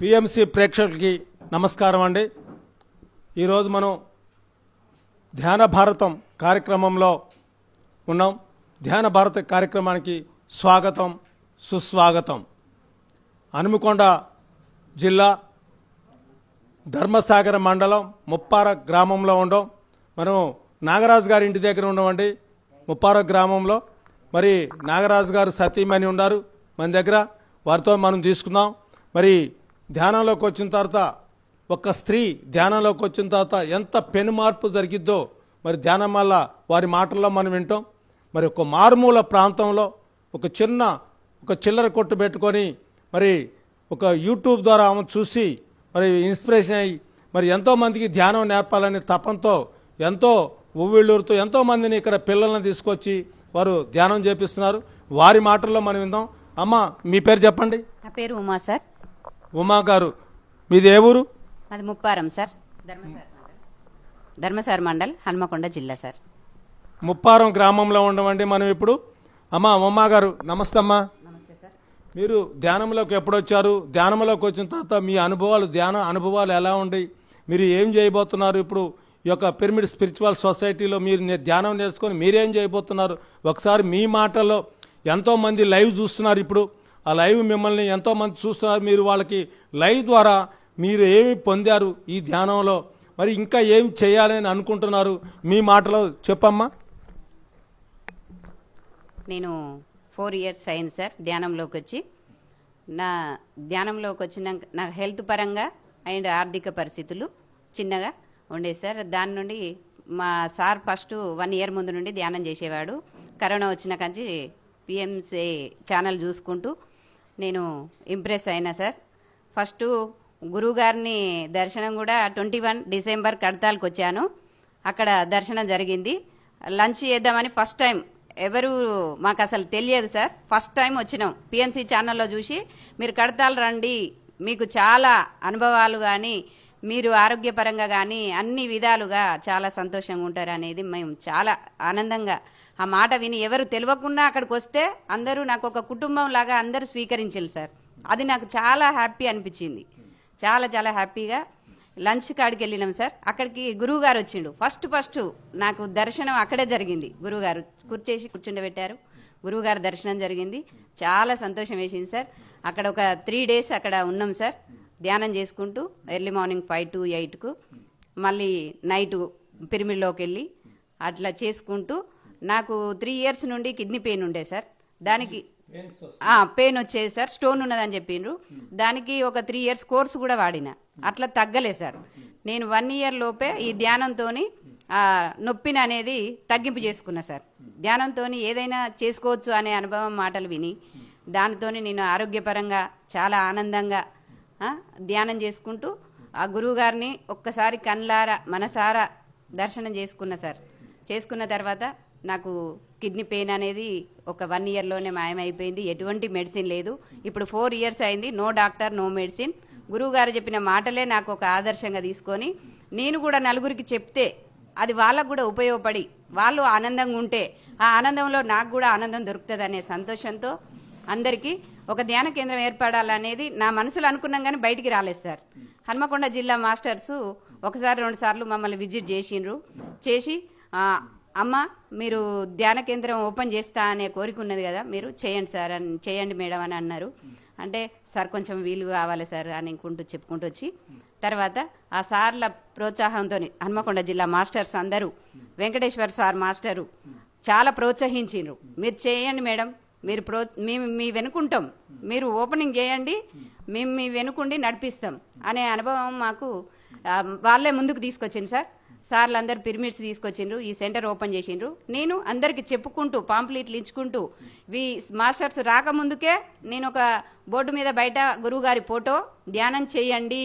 PMC ప్రేక్షకులకి నమస్కారం అండి. ఈరోజు మనం ధ్యాన భారతం కార్యక్రమంలో ఉన్నాం. ధ్యాన భారత కార్యక్రమానికి స్వాగతం, సుస్వాగతం. హనుమకొండ జిల్లా ధర్మసాగర మండలం ముప్పార గ్రామంలో ఉండం. మనం నాగరాజు గారి ఇంటి దగ్గర ఉన్నామండి. ముప్పార గ్రామంలో మరి నాగరాజు గారు సతీమణి ఉన్నారు మన దగ్గర. వారితో మనం తీసుకుందాం. మరి ధ్యానంలోకి వచ్చిన తర్వాత ఒక స్త్రీ ధ్యానంలోకి వచ్చిన తర్వాత ఎంత పెను మార్పు జరిగిద్దో మరి ధ్యానం వల్ల వారి మాటల్లో మనం వింటాం. మరి ఒక మారుమూల ప్రాంతంలో ఒక చిల్లర కొట్టు పెట్టుకొని మరి ఒక యూట్యూబ్ ద్వారా ఆమె చూసి మరి ఇన్స్పిరేషన్ అయ్యి మరి ఎంతోమందికి ధ్యానం నేర్పాలనే తపంతో ఎంతో ఉవ్విళ్ళూరుతో ఎంతోమందిని ఇక్కడ పిల్లల్ని తీసుకొచ్చి వారు ధ్యానం చేపిస్తున్నారు. వారి మాటల్లో మనం విందాం. అమ్మ, మీ పేరు చెప్పండి. నా పేరు ఉమా సార్. ఉమా గారు, మీది ఏ ఊరు? అది ముప్పారం సార్, ధర్మసార్ మండల్, హన్మకొండ జిల్లా సార్. ముప్పారం గ్రామంలో ఉండమండి మనం ఇప్పుడు. అమ్మా ఉమా గారు, నమస్తే అమ్మా. నమస్తే సార్. మీరు ధ్యానంలోకి ఎప్పుడు వచ్చారు? ధ్యానంలోకి వచ్చిన తర్వాత మీ అనుభవాలు, ధ్యాన అనుభవాలు ఎలా ఉండి మీరు ఏం చేయబోతున్నారు? ఇప్పుడు ఈ యొక్క పిరమిడ్ స్పిరిచువల్ సొసైటీలో మీరు ధ్యానం నేర్చుకొని మీరేం చేయబోతున్నారు? ఒకసారి మీ మాటల్లో ఎంతోమంది లైవ్ చూస్తున్నారు. ఇప్పుడు ఆ లైవ్ మిమ్మల్ని ఎంతోమంది చూస్తున్నారు. మీరు వాళ్ళకి లైవ్ ద్వారా మీరు ఏమి పొందారు ఈ ధ్యానంలో, మరి ఇంకా ఏం చేయాలని అనుకుంటున్నారు? మీ మాటలో చెప్పమ్మా. నేను 4 years అయింది సార్ ధ్యానంలోకి వచ్చి. నా ధ్యానంలోకి వచ్చినాక నా హెల్త్ పరంగా అండ్ ఆర్థిక పరిస్థితులు చిన్నగా ఉండేది సార్. దాని నుండి మా సార్ ఫస్ట్ 1 year ముందు నుండి ధ్యానం చేసేవాడు. కరోనా వచ్చిన కంచి పిఎంసి ఛానల్ చూసుకుంటూ నేను ఇంప్రెస్ అయినా సార్. ఫస్ట్ గురువుగారిని దర్శనం కూడా 21 December కడతాలకు వచ్చాను. అక్కడ దర్శనం జరిగింది. లంచ్ చేద్దామని ఫస్ట్ టైం, ఎవరు మాకు అసలు తెలియదు సార్. ఫస్ట్ టైం వచ్చినాం. పిఎంసి ఛానల్లో చూసి మీరు కడతాలు రండి, మీకు చాలా అనుభవాలు కానీ మీరు ఆరోగ్యపరంగా కానీ అన్ని విధాలుగా చాలా సంతోషంగా ఉంటారు అనేది మేము చాలా ఆనందంగా ఆ మాట విని, ఎవరు తెలియకుండా అక్కడికి వస్తే అందరూ నాకు ఒక కుటుంబం లాగా అందరూ స్వీకరించారు సార్. అది నాకు చాలా హ్యాపీ అనిపించింది. చాలా చాలా హ్యాపీగా లంచ్ కాడికి వెళ్ళినాం సార్. అక్కడికి గురువు గారు వచ్చిండు. ఫస్ట్ నాకు దర్శనం అక్కడే జరిగింది. గురువు గారు కూర్చేసి కూర్చుండబెట్టారు. గురువు గారు దర్శనం జరిగింది. చాలా సంతోషం వేసింది సార్. అక్కడ ఒక 3 days అక్కడ ఉన్నాం సార్, ధ్యానం చేసుకుంటూ. ఎర్లీ మార్నింగ్ 5 to 8కు, మళ్ళీ నైట్ పిరమిడ్లోకి వెళ్ళి అట్లా చేసుకుంటూ. నాకు 3 years నుండి కిడ్నీ పెయిన్ ఉండే సార్. దానికి పెయిన్ వచ్చేది సార్. స్టోన్ ఉన్నదని చెప్పిండ్రు. దానికి ఒక 3 years కోర్సు కూడా వాడిన, అట్లా తగ్గలేదు సార్. నేను 1 year లోపే ఈ ధ్యానంతో నొప్పిని అనేది తగ్గింపు చేసుకున్నా సార్. ధ్యానంతో ఏదైనా చేసుకోవచ్చు అనే అనుభవం మాటలు విని దానితో నేను ఆరోగ్యపరంగా చాలా ఆనందంగా ధ్యానం చేసుకుంటూ ఆ గురువు గారిని ఒక్కసారి కళ్ళారా మనసారా దర్శనం చేసుకున్నా సార్. చేసుకున్న తర్వాత నాకు కిడ్నీ పెయిన్ అనేది ఒక 1 yearలోనే మాయమైపోయింది. ఎటువంటి మెడిసిన్ లేదు. ఇప్పుడు 4 years అయింది. No doctor, no medicine. గురువు గారు చెప్పిన మాటలే నాకు ఒక ఆదర్శంగా తీసుకొని నేను కూడా నలుగురికి చెప్తే అది వాళ్ళకు కూడా ఉపయోగపడి వాళ్ళు ఆనందంగా ఉంటే ఆ ఆనందంలో నాకు కూడా ఆనందం దొరుకుతుంది అనే సంతోషంతో అందరికీ ఒక ధ్యాన కేంద్రం ఏర్పడాలనేది నా మనసులో అనుకున్నాం, కానీ బయటికి రాలేదు సార్. హన్మకొండ జిల్లా మాస్టర్స్ 1-2 సార్లు మమ్మల్ని విజిట్ చేసిండ్రు. చేసి అమ్మ, మీరు ధ్యాన కేంద్రం ఓపెన్ చేస్తా అనే కోరిక ఉన్నది కదా, మీరు చేయండి సార్ అని, చేయండి మేడం అని అన్నారు. అంటే సార్ కొంచెం వీలు కావాలి సార్ అని చెప్పుకుంటూ వచ్చి తర్వాత ఆ సార్ల ప్రోత్సాహంతో హన్మకొండ జిల్లా మాస్టర్స్ అందరూ, వెంకటేశ్వర్ సార్ మాస్టరు చాలా ప్రోత్సహించిండ్రు. మీరు చేయండి మేడం, మేము మీ వెనుకుంటాం, మీరు ఓపెనింగ్ చేయండి, మేము మీ వెనుకుండి నడిపిస్తాం అనే అనుభవం మాకు వాళ్ళే ముందుకు తీసుకొచ్చింది సార్. సార్లు అందరు పిరమిడ్స్ తీసుకొచ్చిండ్రు, ఈ సెంటర్ ఓపెన్ చేసిండ్రు. నేను అందరికి చెప్పుకుంటూ పాంప్లెట్లు ఇచ్చుకుంటూ మాస్టర్స్ రాకముందుకే నేను ఒక బోర్డు మీద బయట గురువుగారి ఫోటో, ధ్యానం చేయండి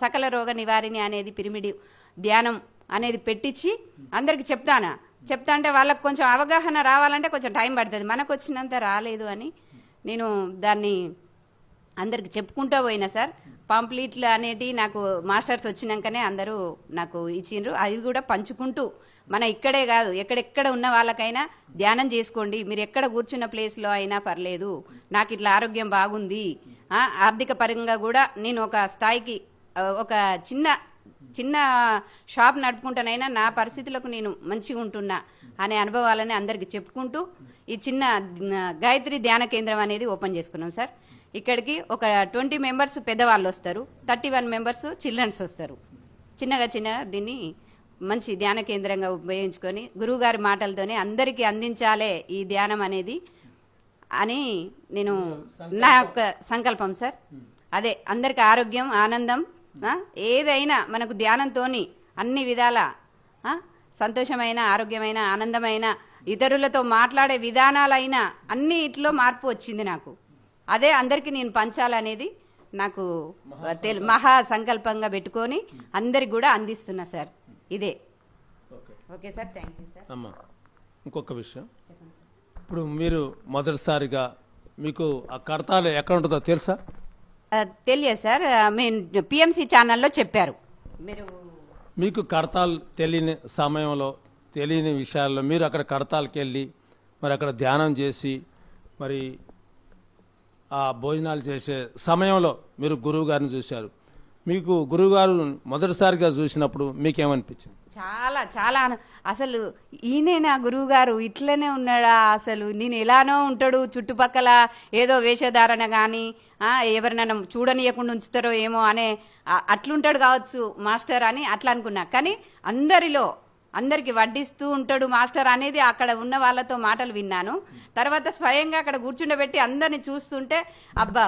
సకల రోగ నివారిణి అనేది పిరమిడ్ ధ్యానం అనేది పెట్టించి అందరికి చెప్తా అంటే వాళ్ళకు కొంచెం అవగాహన రావాలంటే కొంచెం టైం పడుతుంది. మనకు వచ్చినంత రాలేదు అని నేను దాన్ని అందరికి చెప్పుకుంటూ పోయినా సార్. పాంప్లెట్లు అనేటి నాకు మాస్టర్స్ వచ్చినాకనే అందరూ నాకు ఇచ్చిండ్రు. అవి కూడా పంచుకుంటూ మన ఇక్కడే కాదు ఎక్కడెక్కడ ఉన్న వాళ్ళకైనా ధ్యానం చేసుకోండి, మీరు ఎక్కడ కూర్చున్న ప్లేస్లో అయినా పర్లేదు, నాకు ఇట్లా ఆరోగ్యం బాగుంది, ఆర్థిక పరంగా కూడా నేను ఒక స్థాయికి ఒక చిన్న చిన్న షాప్ నడుపుకుంటానైనా నా పరిస్థితులకు నేను మంచిగా ఉంటున్నా అనే అనుభవాలని అందరికీ చెప్పుకుంటూ ఈ చిన్న గాయత్రి ధ్యాన కేంద్రం అనేది ఓపెన్ చేసుకున్నాం సార్. ఇక్కడికి ఒక 20 మెంబర్స్ పెద్దవాళ్ళు వస్తారు, 31 మెంబర్స్ చిల్డ్రన్స్ వస్తారు. చిన్నగా దీన్ని మంచి ధ్యాన కేంద్రంగా ఉపయోగించుకొని గురువుగారి మాటలతోనే అందరికీ అందించాలే ఈ ధ్యానం అనేది అని నేను నా యొక్క సంకల్పం సార్. అదే అందరికి ఆరోగ్యం ఆనందం ఏదైనా మనకు ధ్యానంతోని అన్ని విధాల సంతోషమైన ఆరోగ్యమైన ఆనందమైన ఇతరులతో మాట్లాడే విధానాలైనా అన్నిట్లో మార్పు వచ్చింది నాకు. అదే అందరికీ నేను పంచాలనేది నాకు మహా సంకల్పంగా పెట్టుకొని అందరికి కూడా అందిస్తున్నా సార్. ఇదే. Okay sir, thank you sir. అమ్మా ఇంకొక విషయం, ఇప్పుడు మీరు మొదటిసారిగా మీకు ఆ కడతాలు ఎక్కడ ఉంటుందో తెలుసా? తెలియదు సార్, మేము పిఎంసి ఛానల్లో చెప్పారు. మీకు కడతాలు తెలియని సమయంలో తెలియని విషయాల్లో మీరు అక్కడ కడతాలకు వెళ్ళి మరి అక్కడ ధ్యానం చేసి మరి ఆ భోజనాలు చేసే సమయంలో మీరు గురువు గారిని చూశారు. మీకు గురువు గారు మొదటిసారిగా చూసినప్పుడు మీకేమనిపించింది? చాలా చాలా అసలు ఈయన గురువు గారు ఇట్లనే ఉన్నాడా, అసలు నేను ఎలానో ఉంటాడు, చుట్టుపక్కల ఏదో వేషధారణ కానీ ఎవరినైనా చూడనీయకుండా ఉంచుతారో ఏమో అనే అట్లుంటాడు కావచ్చు మాస్టర్ అని అట్లా అనుకున్నా. కానీ అందరికి వడ్డిస్తూ ఉంటాడు మాస్టర్ అనేది అక్కడ ఉన్న వాళ్ళతో మాటలు విన్నాను. తర్వాత స్వయంగా అక్కడ కూర్చుండబెట్టి అందరిని చూస్తుంటే అబ్బా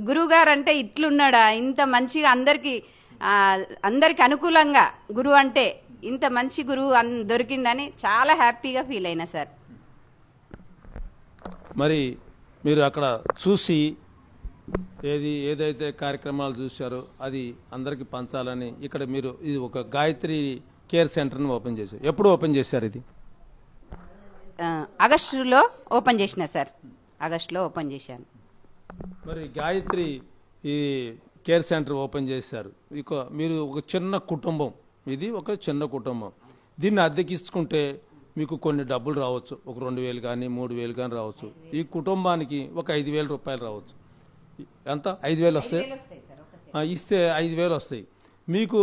గురువుగారు అంటే ఇట్లున్నాడా, ఇంత మంచిగా అందరికి అనుకూలంగా గురువు అంటే ఇంత మంచి గురువు దొరికిందని చాలా హ్యాపీగా ఫీల్ అయినా సార్. మరి మీరు అక్కడ చూసి ఏదైతే కార్యక్రమాలు చూశారో అది అందరికి పంచాలని ఇక్కడ మీరు ఇది ఒక గాయత్రి కేర్ సెంటర్ని ఓపెన్ చేశారు. ఎప్పుడు ఓపెన్ చేశారు? ఇది ఆగస్టులో ఓపెన్ చేసిన సార్, ఆగస్టులో ఓపెన్ చేశాను. మరి గాయత్రి ఈ కేర్ సెంటర్ ఓపెన్ చేశారు. ఇక మీరు ఒక చిన్న కుటుంబం, ఇది ఒక చిన్న కుటుంబం, దీన్ని అద్దెకించుకుంటే మీకు కొన్ని డబ్బులు రావచ్చు, ఒక 2,000 కానీ 3,000 కానీ రావచ్చు. ఈ కుటుంబానికి ఒక 5,000 రూపాయలు రావచ్చు. ఎంత? 5,000 వస్తాయి. ఇస్తే 5,000 వస్తాయి. మీకు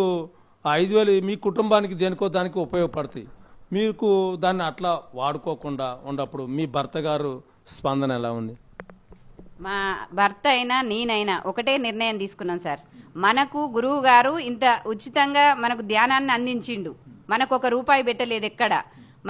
5,000 మీ కుటుంబానికి దేనికో దానికి ఉపయోగపడతాయి. మీకు దాన్ని అట్లా వాడుకోకుండా ఉన్నప్పుడు మీ భర్త గారు స్పందన ఎలా ఉంది? మా భర్త అయినా నేనైనా ఒకటే నిర్ణయం తీసుకున్నాం సార్. మనకు గురువు గారు ఇంత ఉచితంగా మనకు ధ్యానాన్ని అందించిండు, మనకు ఒక రూపాయి పెట్టలేదు ఎక్కడ,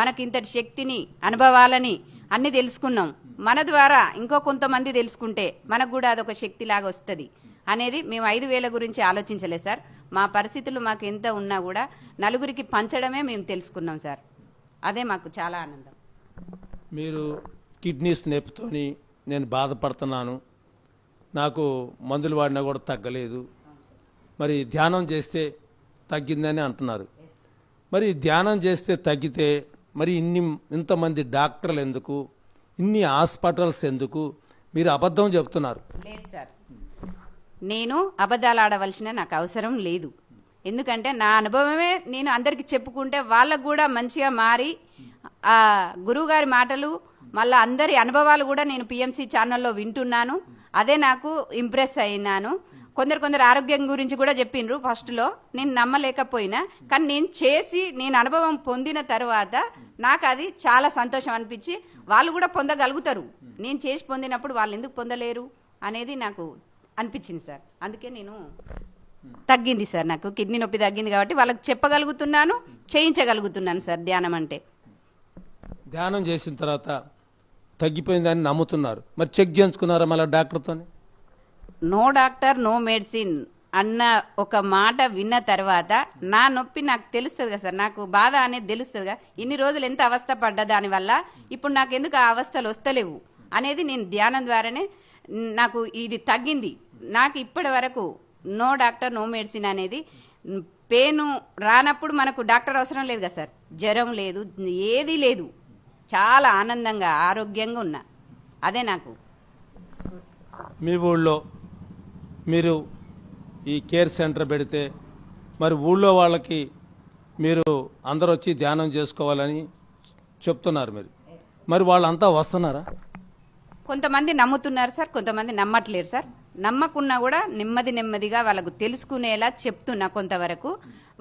మనకి ఇంతటి శక్తిని అనుభవాలని అన్ని తెలుసుకున్నాం. మన ద్వారా ఇంకో కొంతమంది తెలుసుకుంటే మనకు కూడా అదొక శక్తి లాగా వస్తుంది అనేది మేము 5,000 గురించి ఆలోచించలేదు సార్. మా పరిస్థితులు మాకు ఎంత ఉన్నా కూడా నలుగురికి పంచడమే మేము తెలుసుకున్నాం సార్. అదే మాకు చాలా ఆనందం. మీరు కిడ్నీస్ నొప్పితోని నేను బాధపడుతున్నాను, నాకు మందులు వాడినా కూడా తగ్గలేదు, మరి ధ్యానం చేస్తే తగ్గిందని అంటున్నారు. మరి ధ్యానం చేస్తే తగ్గితే మరి ఇంతమంది డాక్టర్లు ఎందుకు, ఇన్ని హాస్పిటల్స్ ఎందుకు? మీరు అబద్ధం చెప్తున్నారు. లేదు సార్, నేను అబద్ధాలు ఆడవలసిన నాకు అవసరం లేదు. ఎందుకంటే నా అనుభవమే నేను అందరికి చెప్పుకుంటే వాళ్ళకు కూడా మంచిగా మారి ఆ గురువుగారి మాటలు మళ్ళీ అందరి అనుభవాలు కూడా నేను పిఎంసి ఛానల్లో వింటున్నాను. అదే నాకు ఇంప్రెస్ అయినాను. కొందరు ఆరోగ్యం గురించి కూడా చెప్పిండ్రు. ఫస్ట్లో నేను నమ్మలేకపోయినా, కానీ నేను చేసి నేను అనుభవం పొందిన తర్వాత నాకు అది చాలా సంతోషం అనిపించి వాళ్ళు కూడా పొందగలుగుతారు, నేను చేసి పొందినప్పుడు వాళ్ళు ఎందుకు పొందలేరు అనేది నాకు అనిపించింది సార్. అందుకే నేను తగ్గింది సార్, నాకు కిడ్నీ నొప్పి తగ్గింది కాబట్టి వాళ్ళకి చెప్పగలుగుతున్నాను, చేయించగలుగుతున్నాను సార్. ధ్యానం అంటే ధ్యానం చేసిన తర్వాత తగ్గిపోయిందని నమ్ముతున్నారు, మరి చెక్ చేయించుకున్నారా మళ్ళీ డాక్టర్తో? నో డాక్టర్ నో మెడిసిన్ అన్న ఒక మాట విన్న తర్వాత నా నొప్పి నాకు తెలుస్తుంది కదా సార్, నాకు బాధ అనేది తెలుస్తుందిగా. ఇన్ని రోజులు ఎంత అవస్థ పడ్డా దానివల్ల ఇప్పుడు నాకు ఎందుకు ఆ అవస్థలు వస్తలేవు అనేది నేను ధ్యానం ద్వారానే నాకు ఇది తగ్గింది. నాకు ఇప్పటి వరకు నో డాక్టర్ నో మెడిసిన్ అనేది, పెయిన్ రానప్పుడు మనకు డాక్టర్ అవసరం లేదు కదా సార్, జ్వరం లేదు, ఏదీ లేదు, చాలా ఆనందంగా ఆరోగ్యంగా ఉన్నా. అదే నాకు. మీ ఊళ్ళో మీరు ఈ కేర్ సెంటర్ పెడితే మరి ఊళ్ళో వాళ్ళకి మీరు అందరూ వచ్చి ధ్యానం చేసుకోవాలని చెప్తున్నారు మీరు. మరి వాళ్ళంతా వస్తున్నారా? కొంతమంది నమ్ముతున్నారు సార్, కొంతమంది నమ్మట్లేరు సార్. నమ్మకున్నా కూడా నెమ్మదిగా వాళ్ళకు తెలుసుకునేలా చెప్తున్నా. కొంతవరకు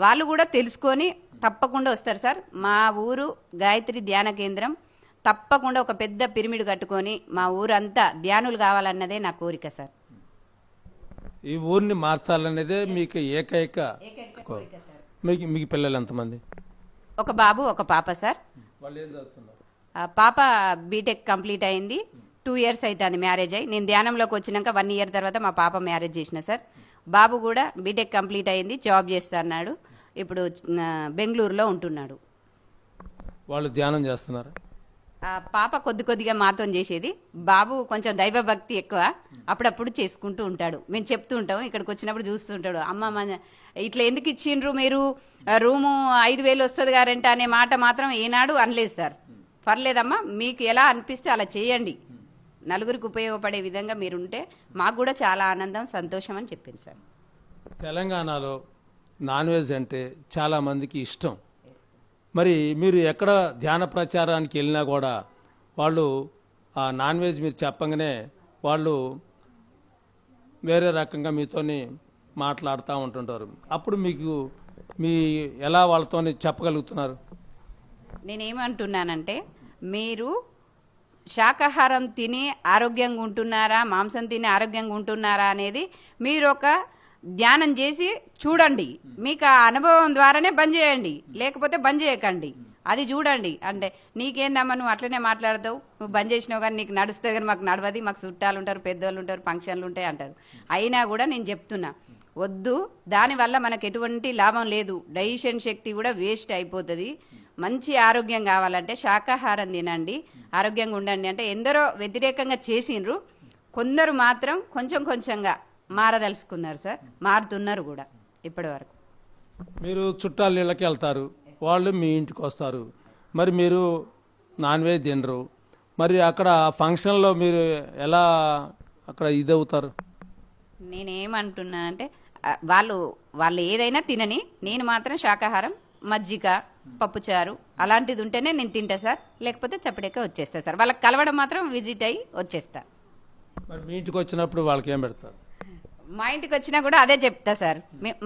వాళ్ళు కూడా తెలుసుకొని తప్పకుండా వస్తారు సార్. మా ఊరు గాయత్రి ధ్యాన కేంద్రం తప్పకుండా ఒక పెద్ద పిరమిడ్ కట్టుకొని మా ఊరంతా ధ్యానులు కావాలన్నదే నా కోరిక సార్. ఈ ఊరిని మార్చాలనేదే మీకు ఏకైక కోరిక సార్. మీకు పిల్లలు ఎంతమంది? ఒక బాబు ఒక పాప సార్. వాళ్ళు ఏం చదువుతున్నారు? పాప బీటెక్ కంప్లీట్ అయింది. 2 years అవుతుంది మ్యారేజ్ అయ్యి. నేను ధ్యానంలోకి వచ్చినాక 1 year తర్వాత మా పాప మ్యారేజ్ చేసిన సార్. బాబు కూడా బీటెక్ కంప్లీట్ అయింది, జాబ్ చేస్తా అన్నాడు. ఇప్పుడు బెంగళూరులో ఉంటున్నాడు. వాళ్ళు ధ్యానం చేస్తున్నారు. పాప కొద్దిగా మాతో చేసేది. బాబు కొంచెం దైవభక్తి ఎక్కువ, అప్పుడప్పుడు చేసుకుంటూ ఉంటాడు. మేము చెప్తూ ఉంటాం, ఇక్కడికి వచ్చినప్పుడు చూస్తూ ఉంటాడు. అమ్మ ఇట్లా ఎందుకు ఇచ్చిండ్రు మీరు, రూము 5,000 వస్తుంది రెంట్ అనే మాట మాత్రం ఏనాడు అనలేదు సార్. పర్లేదమ్మా, మీకు ఎలా అనిపిస్తే అలా చేయండి, నలుగురికి ఉపయోగపడే విధంగా మీరుంటే మాకు కూడా చాలా ఆనందం సంతోషం అని చెప్పింది సార్. తెలంగాణలో నాన్ వెజ్ అంటే చాలా మందికి ఇష్టం. మరి మీరు ఎక్కడ ధ్యాన ప్రచారానికి వెళ్ళినా కూడా వాళ్ళు ఆ నాన్ వెజ్ మీరు చెప్పగానే వాళ్ళు వేరే రకంగా మీతోని మాట్లాడుతూ ఉంటుంటారు. అప్పుడు మీకు ఎలా వాళ్ళతోని చెప్పగలుగుతున్నారు? నేనేమంటున్నానంటే, మీరు శాకాహారం తిని ఆరోగ్యంగా ఉంటున్నారా, మాంసం తిని ఆరోగ్యంగా ఉంటున్నారా అనేది మీరు ఒక ధ్యానం చేసి చూడండి. మీకు ఆ అనుభవం ద్వారానే బంద్ చేయండి, లేకపోతే బంద్ చేయకండి. అది చూడండి. అంటే నీకేందమ్మా నువ్వు అట్లనే మాట్లాడతావు, నువ్వు బంద్ చేసినావు కానీ నీకు నడుస్తుంది కానీ మాకు నడవది, మాకు చుట్టాలు ఉంటారు, పెద్దవాళ్ళు ఉంటారు, ఫంక్షన్లు ఉంటాయి అంటారు. అయినా కూడా నేను చెప్తున్నా, వద్దు, దానివల్ల మనకు ఎటువంటి లాభం లేదు. డైజెషన్ శక్తి కూడా వేస్ట్ అయిపోతుంది. మంచి ఆరోగ్యం కావాలంటే శాకాహారం తినండి, ఆరోగ్యంగా ఉండండి అంటే ఎందరో వ్యతిరేకంగా చేసిండ్రు. కొందరు మాత్రం కొంచెంగా మారదలుచుకున్నారు సార్, మారుతున్నారు కూడా ఇప్పటి వరకు. మీరు చుట్టాల ఇళ్ళకి వెళ్తారు, వాళ్ళు మీ ఇంటికి వస్తారు, మరి మీరు నాన్ వెజ్ తినరు, మరి అక్కడ ఫంక్షన్లో మీరు ఎలా అక్కడ ఇదవుతారు? నేనేమంటున్నానంటే, వాళ్ళు ఏదైనా తినని, నేను మాత్రం శాకాహారం, మజ్జిగ, పప్పుచారు అలాంటిది ఉంటేనే నేను తింటా సార్. లేకపోతే చప్పడేక వచ్చేస్తా సార్. వాళ్ళకి కలవడం మాత్రం విజిట్ అయ్యి వచ్చేస్తా. మరి మీ ఇంటికి వచ్చినప్పుడు వాళ్ళకి ఏం పెడతారు? మా ఇంటికి వచ్చినా కూడా అదే చెప్తా సార్.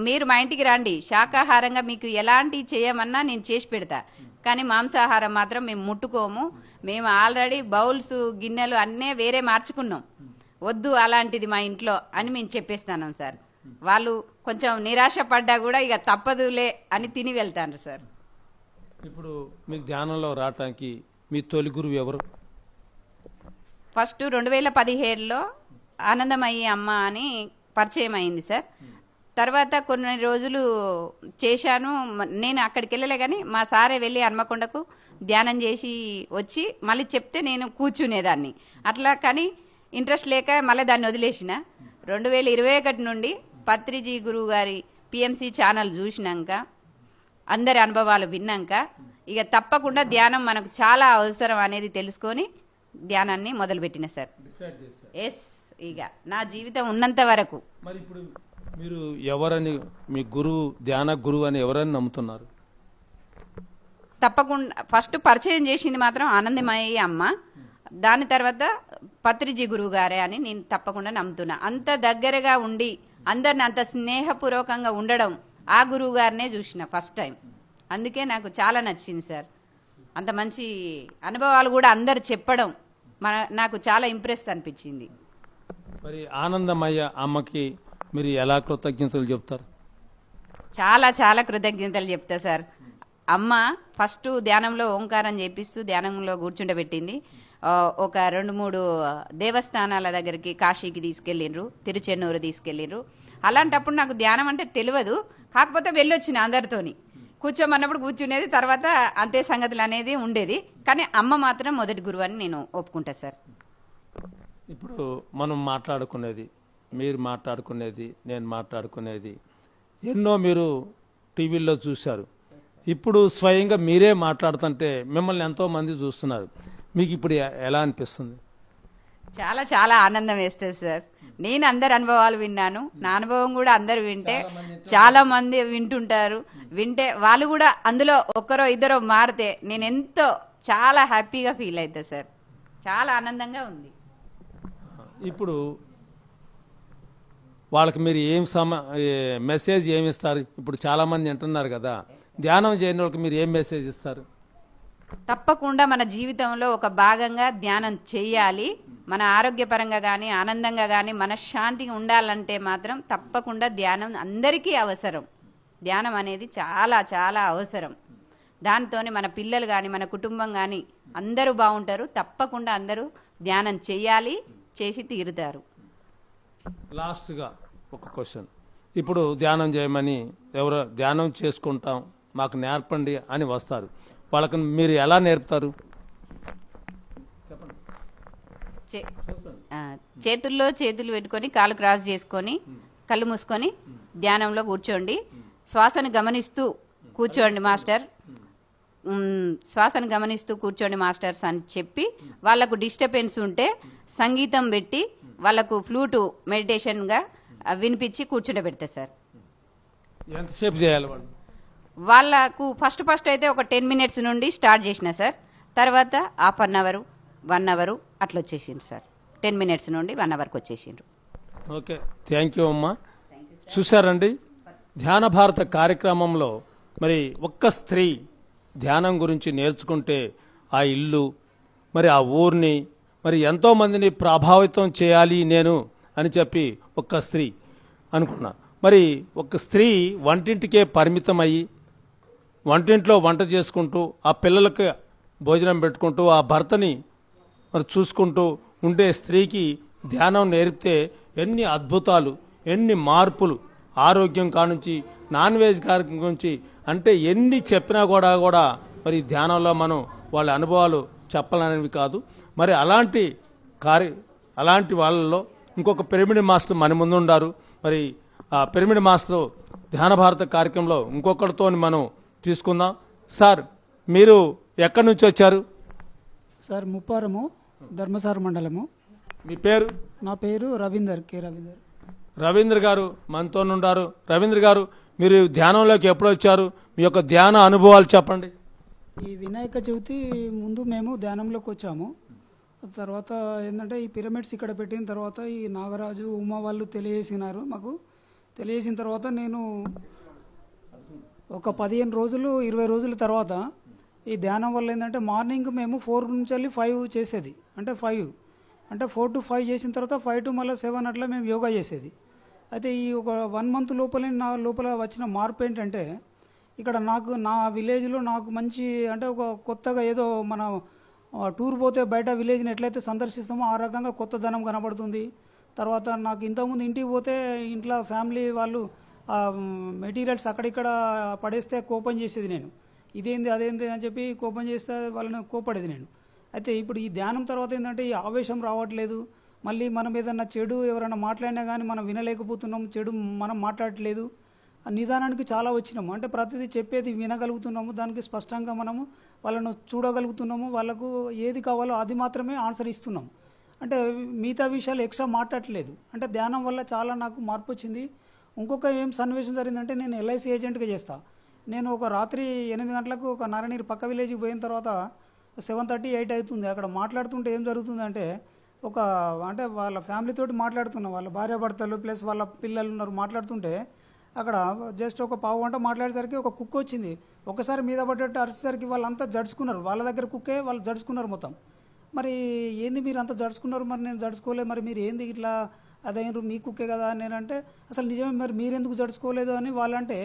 మీరు మా ఇంటికి రండి, శాకాహారంగా మీకు ఎలాంటి చేయమన్నా నేను చేసి పెడతా. కానీ మాంసాహారం మాత్రం మేము ముట్టుకోము. మేము ఆల్రెడీ బౌల్స్ గిన్నెలు అన్నీ వేరే మార్చుకున్నాం. వద్దు అలాంటిది మా ఇంట్లో అని మేము చెప్పేస్తాను సార్. వాళ్ళు కొంచెం నిరాశ పడ్డా కూడా ఇక తప్పదులే అని తిని వెళ్తాను సార్. ఇప్పుడు మీకు ధ్యానంలో రావటానికి మీ తొలి గురువు ఎవరు? ఫస్ట్ 2017లో ఆనందమయ్యి అమ్మ అని పరిచయం అయింది సార్. తర్వాత కొన్ని రోజులు చేశాను. నేను అక్కడికి వెళ్ళలే కానీ మా సారే వెళ్ళి హన్మకొండకు ధ్యానం చేసి వచ్చి మళ్ళీ చెప్తే నేను కూర్చునేదాన్ని. అట్లా కానీ ఇంట్రెస్ట్ లేక మళ్ళీ దాన్ని వదిలేసిన. 2021 నుండి పత్రిజీ గురువు గారి పిఎంసి ఛానల్ చూసినాక, అందరి అనుభవాలు విన్నాక ఇక తప్పకుండా ధ్యానం మనకు చాలా అవసరం అనేది తెలుసుకొని ధ్యానాన్ని మొదలుపెట్టిన సార్. ఎస్, ఇక నా జీవితం ఉన్నంత వరకు. మరి ఇప్పుడు మీరు ఎవరని, మీ గురువు, ధ్యాన గురువు అని ఎవరని నమ్ముతున్నారు? తప్పకుండా ఫస్ట్ పరిచయం చేసింది మాత్రం ఆనందమయ్యి అమ్మ, దాని తర్వాత పత్రిజీ గురువు గారే అని నేను తప్పకుండా నమ్ముతున్నా. అంత దగ్గరగా ఉండి అందరిని అంత స్నేహపూర్వకంగా ఉండడం ఆ గురువు గారినే చూసిన ఫస్ట్ టైం. అందుకే నాకు చాలా నచ్చింది సార్. అంత మంచి అనుభవాలు కూడా అందరు చెప్పడం నాకు చాలా ఇంప్రెస్ అనిపించింది. మరి ఆనందమయ్య అమ్మకి మీరు ఎలా కృతజ్ఞతలు చెప్తారు? చాలా కృతజ్ఞతలు చెప్తా సార్. అమ్మ ఫస్ట్ ధ్యానంలో ఓంకారం చేపిస్తూ ధ్యానంలో కూర్చుండబెట్టింది. ఒక 2-3 దేవస్థానాల దగ్గరికి, కాశీకి తీసుకెళ్ళిండ్రు, తిరుచెన్నూరు తీసుకెళ్ళిండ్రు. అలాంటప్పుడు నాకు ధ్యానం అంటే తెలియదు, కాకపోతే వెళ్ళొచ్చిన అందరితోని. కూర్చోమన్నప్పుడు కూర్చునేది, తర్వాత అంతే సంగతులు అనేది ఉండేది. కానీ అమ్మ మాత్రం మొదటి గురువు అని నేను ఒప్పుకుంటా సార్. ఇప్పుడు మనం మాట్లాడుకునేది, మీరు మాట్లాడుకునేది, నేను మాట్లాడుకునేది ఎన్నో మీరు టీవీల్లో చూశారు. ఇప్పుడు స్వయంగా మీరే మాట్లాడుతుంటే మిమ్మల్ని ఎంతో మంది చూస్తున్నారు. మీకు ఇప్పుడు ఎలా అనిపిస్తుంది? చాలా చాలా ఆనందం వేస్తుంది సార్. నేను అందరి అనుభవాలు విన్నాను, నా అనుభవం కూడా అందరు వింటే చాలా మంది వింటుంటారు. వింటే వాళ్ళు కూడా అందులో ఒక్కరో ఇద్దరో మారితే నేను ఎంతో చాలా హ్యాపీగా ఫీల్ అవుతా సార్. చాలా ఆనందంగా ఉంది. ఇప్పుడు వాళ్ళకి మీరు మెసేజ్ ఏమి ఇస్తారు? ఇప్పుడు చాలా మంది వింటున్నారు కదా, ధ్యానం చేయని వాళ్ళకి మీరు ఏం మెసేజ్ ఇస్తారు? తప్పకుండా మన జీవితంలో ఒక భాగంగా ధ్యానం చేయాలి. మన ఆరోగ్యపరంగా కానీ ఆనందంగా కానీ మనశ్శాంతిగా ఉండాలంటే మాత్రం తప్పకుండా ధ్యానం అందరికీ అవసరం. ధ్యానం అనేది చాలా చాలా అవసరం. దాంతోనే మన పిల్లలు కానీ మన కుటుంబం కానీ అందరూ బాగుంటారు. తప్పకుండా అందరూ ధ్యానం చేయాలి, చేసి తీరుతారు. లాస్ట్గా ఒక క్వశ్చన్. ఇప్పుడు ధ్యానం చేయమని ఎవరో ధ్యానం చేసుకుంటాం మాకు నేర్పండి అని వస్తారు, వాళ్ళకి మీరు ఎలా నేర్పుతారు? చేతుల్లో చేతులు పెట్టుకొని కాలు క్రాస్ చేసుకొని కళ్ళు మూసుకొని ధ్యానంలో కూర్చోండి. శ్వాసను గమనిస్తూ కూర్చోండి మాస్టర్, శ్వాసను గమనిస్తూ కూర్చోండి మాస్టర్స్ అని చెప్పి, వాళ్లకు డిస్టర్బెన్స్ ఉంటే సంగీతం పెట్టి వాళ్లకు ఫ్లూటు మెడిటేషన్గా వినిపించి కూర్చుండబెడతా సార్. ఎంతసేపు చేయాలి వాళ్ళు? వాళ్ళకు ఫస్ట్ అయితే ఒక 10 minutes నుండి స్టార్ట్ చేసిన సార్. తర్వాత ½ an hour 1 hour అట్లా వచ్చేసిండు సార్. 10 minutes నుండి 1 hourకి వచ్చేసిండ్రు. ఓకే, థ్యాంక్ యూ అమ్మా. చూశారండి, ధ్యాన భారత కార్యక్రమంలో మరి ఒక్క స్త్రీ ధ్యానం గురించి నేర్చుకుంటే ఆ ఇల్లు మరి ఆ ఊరిని మరి ఎంతో మందిని ప్రభావితం చేయాలి నేను అని చెప్పి ఒక్క స్త్రీ అనుకున్నా. మరి ఒక స్త్రీ వంటింటికే పరిమితం అయ్యి వంటింట్లో వంట చేసుకుంటూ ఆ పిల్లలకి భోజనం పెట్టుకుంటూ ఆ భర్తని మరి చూసుకుంటూ ఉండే స్త్రీకి ధ్యానం నేర్పితే ఎన్ని అద్భుతాలు, ఎన్ని మార్పులు, ఆరోగ్యం కానుంచి నాన్ వెజ్ కార్యక్రమం గురించి అంటే ఎన్ని చెప్పినా కూడా మరి ధ్యానంలో మనం వాళ్ళ అనుభవాలు చెప్పాలనేవి కాదు. మరి అలాంటి వాళ్ళలో ఇంకొక పిరమిడ్ మాస్టర్ మన ముందు ఉన్నారు. మరి ఆ పిరమిడ్ మాస్టర్ ధ్యాన భారత కార్యక్రమంలో ఇంకొకరితో మనం తీసుకుందాం. సార్, మీరు ఎక్కడి నుంచి వచ్చారు? సార్, ముప్పారము, ధర్మసార మండలము. మీ పేరు? నా పేరు రవీందర్, కె. రవీంద్ర గారు మనతో ఉన్నారు. రవీంద్ర గారు, మీరు ధ్యానంలోకి ఎప్పుడు వచ్చారు? మీ యొక్క ధ్యాన అనుభవాలు చెప్పండి. ఈ వినాయక చవితి ముందు మేము ధ్యానంలోకి వచ్చాము. తర్వాత ఏంటంటే ఈ పిరమిడ్స్ ఇక్కడ పెట్టిన తర్వాత ఈ నాగరాజు ఉమా వాళ్ళు తెలియజేసినారు మాకు. తెలియజేసిన తర్వాత నేను ఒక 15 రోజులు 20 రోజుల తర్వాత ఈ ధ్యానం వల్ల ఏంటంటే మార్నింగ్ మేము 4 నుంచి వెళ్ళి 5 చేసేది. అంటే 4 to 5 చేసిన తర్వాత 5 to మళ్ళీ 7 అట్లా మేము యోగా చేసేది. అయితే ఈ ఒక 1 month లోపలే నా లోపల వచ్చిన మార్పు ఏంటంటే ఇక్కడ నా విలేజ్లో నాకు మంచి అంటే ఒక కొత్తగా ఏదో మన టూర్ పోతే బయట విలేజ్ని ఎట్లయితే సందర్శిస్తామో ఆ రకంగా కొత్తదనం కనబడుతుంది. తర్వాత నాకు ఇంతకుముందు ఇంటికి పోతే ఇంట్లో ఫ్యామిలీ వాళ్ళు మెటీరియల్స్ అక్కడిక్కడ పడేస్తే కోపం చేసేది నేను. ఇదేంది అదేంది అని చెప్పి కోపం చేస్తే వాళ్ళని కోపడేది నేను. అయితే ఇప్పుడు ఈ ధ్యానం తర్వాత ఏంటంటే ఈ ఆవేశం రావట్లేదు. మళ్ళీ మనం ఏదన్నా చెడు ఎవరైనా మాట్లాడినా కానీ మనం వినలేకపోతున్నాం, చెడు మనం మాట్లాడట్లేదు. ఆ నిదానానికి చాలా వచ్చినాము. అంటే ప్రతిదీ చెప్పేది వినగలుగుతున్నాము, దానికి స్పష్టంగా మనము వాళ్ళను చూడగలుగుతున్నాము, వాళ్ళకు ఏది కావాలో అది మాత్రమే ఆన్సర్ ఇస్తున్నాము. అంటే మిగతా విషయాలు ఎక్స్ట్రా మాట్లాడట్లేదు. అంటే ధ్యానం వల్ల చాలా నాకు మార్పు వచ్చింది. ఇంకొక ఏం సన్నివేశం జరిగిందంటే నేను ఎల్ఐసి ఏజెంట్గా చేస్తా. నేను ఒక రాత్రి 8 గంటలకు ఒక నరనీరు పక్క విలేజ్కి పోయిన తర్వాత 7:30 8 అవుతుంది. అక్కడ మాట్లాడుతుంటే ఏం జరుగుతుందంటే అంటే వాళ్ళ ఫ్యామిలీతోటి మాట్లాడుతున్నాం, వాళ్ళ భార్యాభర్తలు ప్లస్ వాళ్ళ పిల్లలు ఉన్నారు. మాట్లాడుతుంటే అక్కడ జస్ట్ ఒక పావు గంట మాట్లాడేసరికి ఒక కుక్క వచ్చింది. ఒకసారి మీద పడ్డట్టు అరిచేసరికి వాళ్ళంతా జడుచుకున్నారు. వాళ్ళ దగ్గర కుక్కే వాళ్ళు జడుచుకున్నారు మొత్తం. మరి ఏంది మీరు అంతా జడుచుకున్నారు? మరి నేను జడుచుకోలేదు, మరి మీరు ఏంది ఇట్లా అదైనరు, మీ కుక్కే కదా అని నేనంటే అసలు నిజమే, మరి మీరెందుకు జడుచుకోలేదు అని వాళ్ళంటే